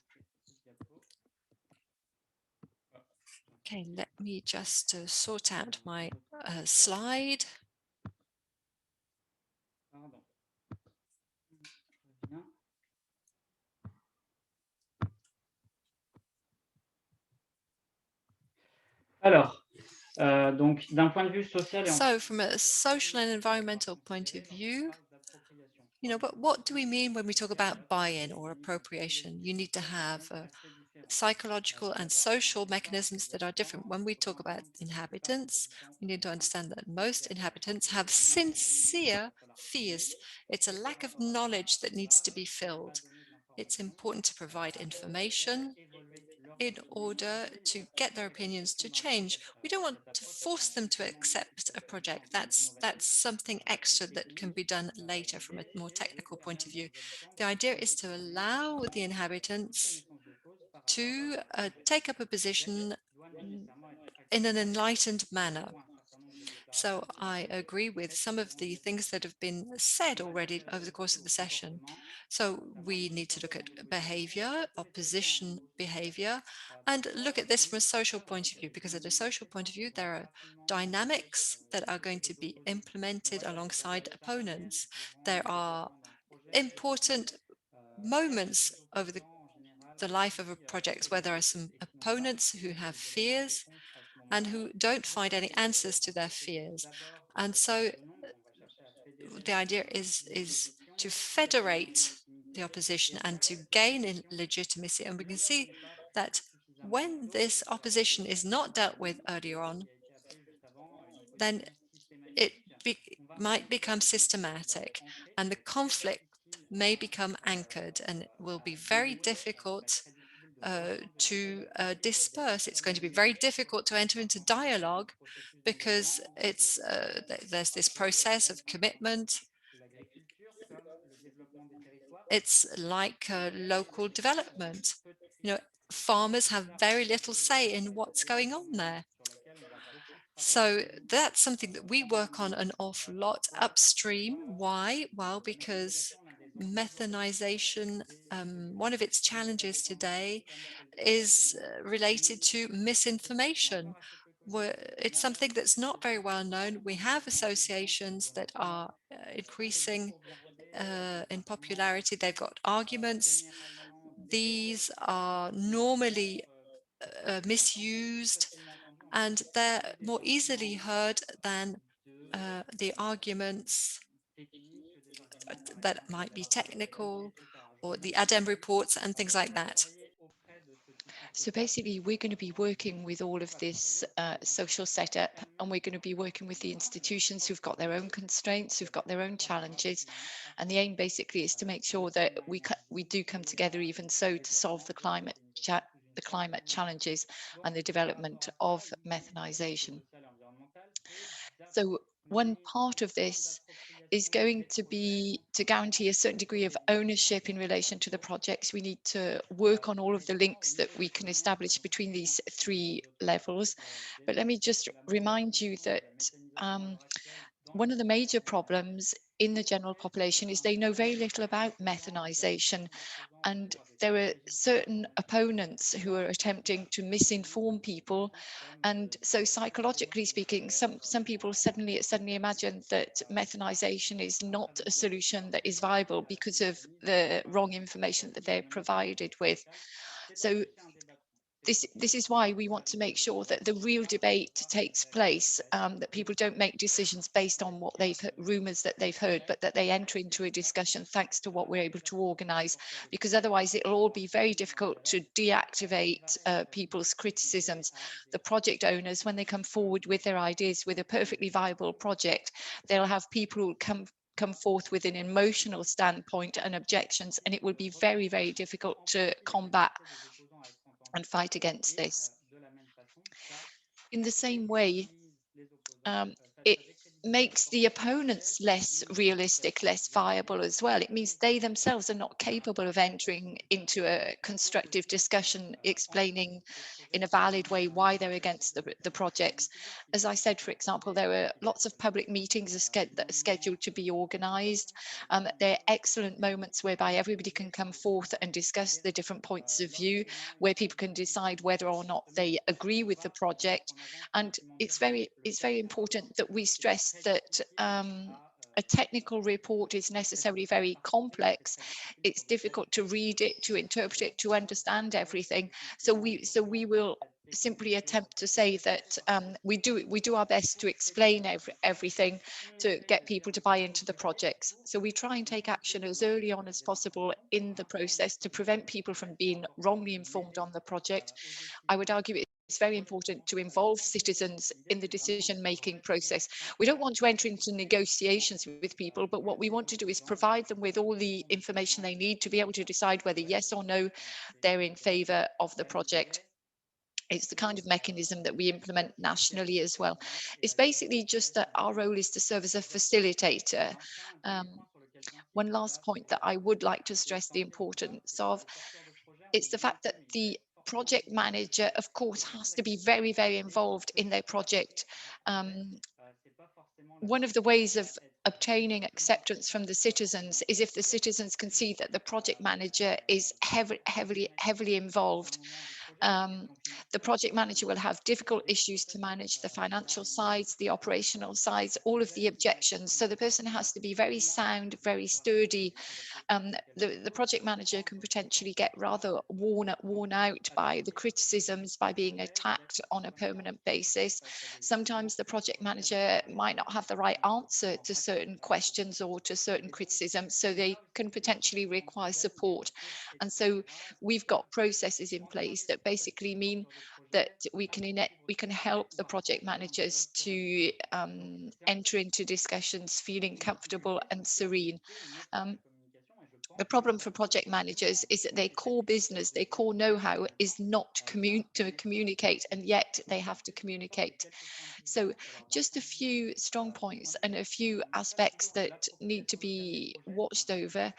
Okay, let me just sort out my slide. Donc, d'un point de vue social et So from a social and environmental point of view, you know, but what do we mean when we talk about buy-in or appropriation? You need to have psychological and social mechanisms that are different. When we talk about inhabitants, we need to understand that most inhabitants have sincere fears. It's a lack of knowledge that needs to be filled. It's important to provide information in order to get their opinions to change. We don't want to force them to accept a project. That's something extra that can be done later from a more technical point of view. The idea is to allow the inhabitants to take up a position in an enlightened manner. So I agree with some of the things that have been said already over the course of the session. So we need to look at behavior, opposition behavior, and look at this from a social point of view, because at a social point of view, there are dynamics that are going to be implemented alongside opponents. There are important moments over the life of a project where there are some opponents who have fears and who don't find any answers to their fears. And so the idea is to federate the opposition and to gain in legitimacy. And we can see that when this opposition is not dealt with earlier on, then it might become systematic and the conflict may become anchored, and it will be very difficult to disperse. It's going to be very difficult to enter into dialogue because there's this process of commitment. It's like local development. You know, farmers have very little say in what's going on there. So that's something that we work on an awful lot upstream. Why? Well, because methanization, one of its challenges today is related to misinformation. It's something that's not very well known. We have associations that are increasing in popularity. They've got arguments. These are normally misused, and they're more easily heard than the arguments that might be technical, or the ADEME reports and things like that. So basically, we're going to be working with all of this social setup, and we're going to be working with the institutions who've got their own constraints, who've got their own challenges. And the aim basically is to make sure that we do come together even so to solve the climate challenges and the development of methanization. So one part of this is going to be to guarantee a certain degree of ownership in relation to the projects. We need to work on all of the links that we can establish between these three levels. But let me just remind you that one of the major problems in the general population is they know very little about methanization, and there are certain opponents who are attempting to misinform people. And so psychologically speaking, some people suddenly imagine that methanization is not a solution that is viable because of the wrong information that they're provided with. So this is why we want to make sure that the real debate takes place, that people don't make decisions based on what rumors that they've heard, but that they enter into a discussion thanks to what we're able to organize, because otherwise it'll all be very difficult to deactivate people's criticisms. The project owners, when they come forward with their ideas with a perfectly viable project, they'll have people who come forth with an emotional standpoint and objections, and it would be very, very difficult to combat and fight against this. In the same way, it makes the opponents less realistic, less viable as well. It means they themselves are not capable of entering into a constructive discussion, explaining in a valid way why they're against the projects. As I said, for example, there are lots of public meetings that are scheduled to be organized. They're excellent moments whereby everybody can come forth and discuss the different points of view, where people can decide whether or not they agree with the project. And it's very important that we stress that a technical report is necessarily very complex. It's difficult to read it, to interpret it, to understand everything. So we will simply attempt to say that we do our best to explain everything to get people to buy into the projects. So we try and take action as early on as possible in the process to prevent people from being wrongly informed on the project. I would argue it's very important to involve citizens in the decision-making process. We don't want to enter into negotiations with people, but what we want to do is provide them with all the information they need to be able to decide whether yes or no they're in favour of the project. It's the kind of mechanism that we implement nationally as well. It's basically just that our role is to serve as a facilitator. One last point that I would like to stress the importance of, it's the fact that the project manager, of course, has to be very, very involved in their project. One of the ways of obtaining acceptance from the citizens is if the citizens can see that the project manager is heavily involved. The project manager will have difficult issues to manage, the financial sides, the operational sides, all of the objections. So the person has to be very sound, very sturdy. The project manager can potentially get rather worn out by the criticisms, by being attacked on a permanent basis. Sometimes the project manager might not have the right answer to certain questions or to certain criticisms, so they can potentially require support. And so we've got processes in place that basically mean that we can help the project managers to enter into discussions feeling comfortable and serene. The problem for project managers is that their core business, their core know-how is not to communicate, and yet they have to communicate. So just a few strong points and a few aspects that need to be watched over.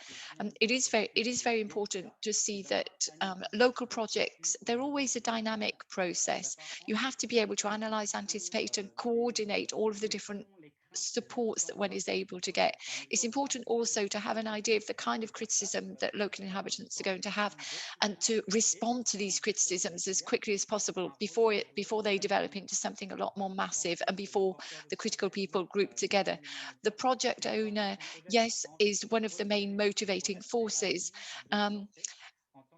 It is very important to see that local projects, they're always a dynamic process. You have to be able to analyze, anticipate and coordinate all of the different supports that one is able to get. It's important also to have an idea of the kind of criticism that local inhabitants are going to have, and to respond to these criticisms as quickly as possible before they develop into something a lot more massive and before the critical people group together. The project owner, yes, is one of the main motivating forces.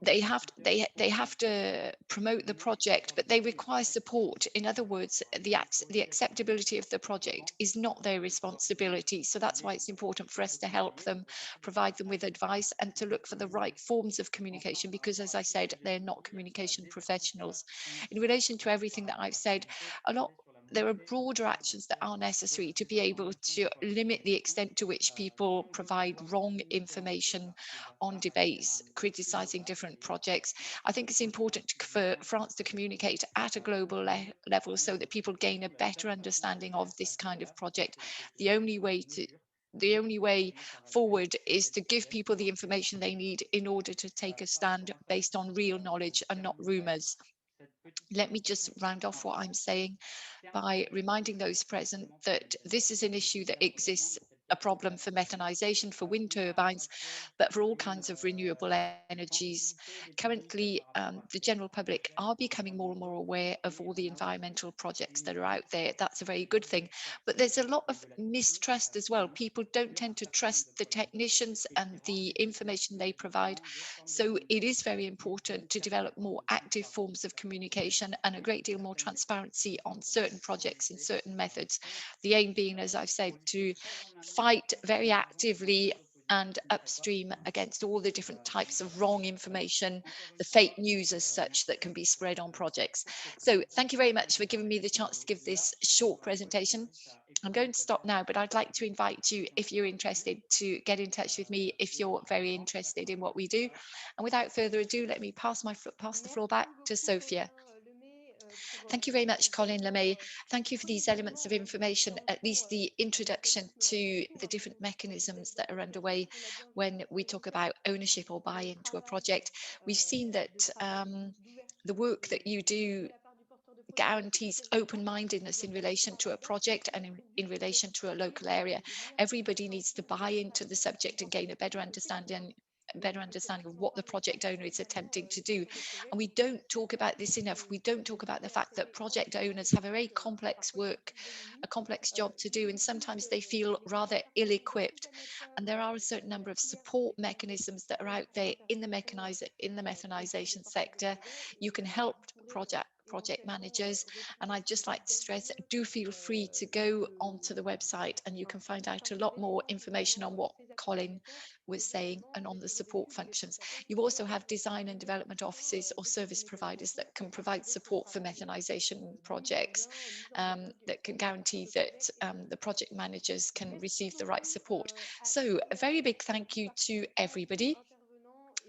they have to promote the project, but they require support. In other words, the acceptability of the project is not their responsibility. So that's why it's important for us to help them, provide them with advice, and to look for the right forms of communication, because as I said, they're not communication professionals. In relation to everything that I've said, there are broader actions that are necessary to be able to limit the extent to which people provide wrong information on debates, criticizing different projects. I think it's important for France to communicate at a global level so that people gain a better understanding of this kind of project. The only way forward is to give people the information they need in order to take a stand based on real knowledge and not rumors. Let me just round off what I'm saying by reminding those present that this is an issue that exists, a problem for methanization, for wind turbines, but for all kinds of renewable energies. Currently, the general public are becoming more and more aware of all the environmental projects that are out there. That's a very good thing. But there's a lot of mistrust as well. People don't tend to trust the technicians and the information they provide. So it is very important to develop more active forms of communication and a great deal more transparency on certain projects in certain methods. The aim being, as I've said, to fight very actively and upstream against all the different types of wrong information, the fake news as such that can be spread on projects. So thank you very much for giving me the chance to give this short presentation. I'm going to stop now, but I'd like to invite you, if you're interested, to get in touch with me if you're very interested in what we do. And without further ado, let me pass the floor back to Sophia. Thank you very much, Colin Lemay. Thank you for these elements of information, at least the introduction to the different mechanisms that are underway when we talk about ownership or buy-in to a project. We've seen that the work that you do guarantees open-mindedness in relation to a project and in relation to a local area. Everybody needs to buy into the subject and gain a better understanding of what the project owner is attempting to do. And we don't talk about this enough. We don't talk about the fact that project owners have a very complex job to do, and sometimes they feel rather ill-equipped. And there are a certain number of support mechanisms that are out there in the methanization sector. You can help project managers, and I'd just like to stress, do feel free to go onto the website and you can find out a lot more information on what Colin was saying and on the support functions. You also have design and development offices or service providers that can provide support for methanization projects, that can guarantee that the project managers can receive the right support. So a very big thank you to everybody.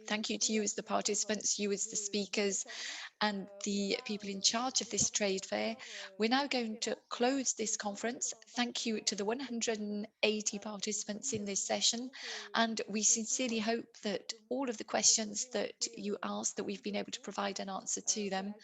Thank you to you as the participants, you as the speakers, and the people in charge of this trade fair. We're now going to close this conference. Thank you to the 180 participants in this session, and we sincerely hope that all of the questions that you asked, that we've been able to provide an answer to them.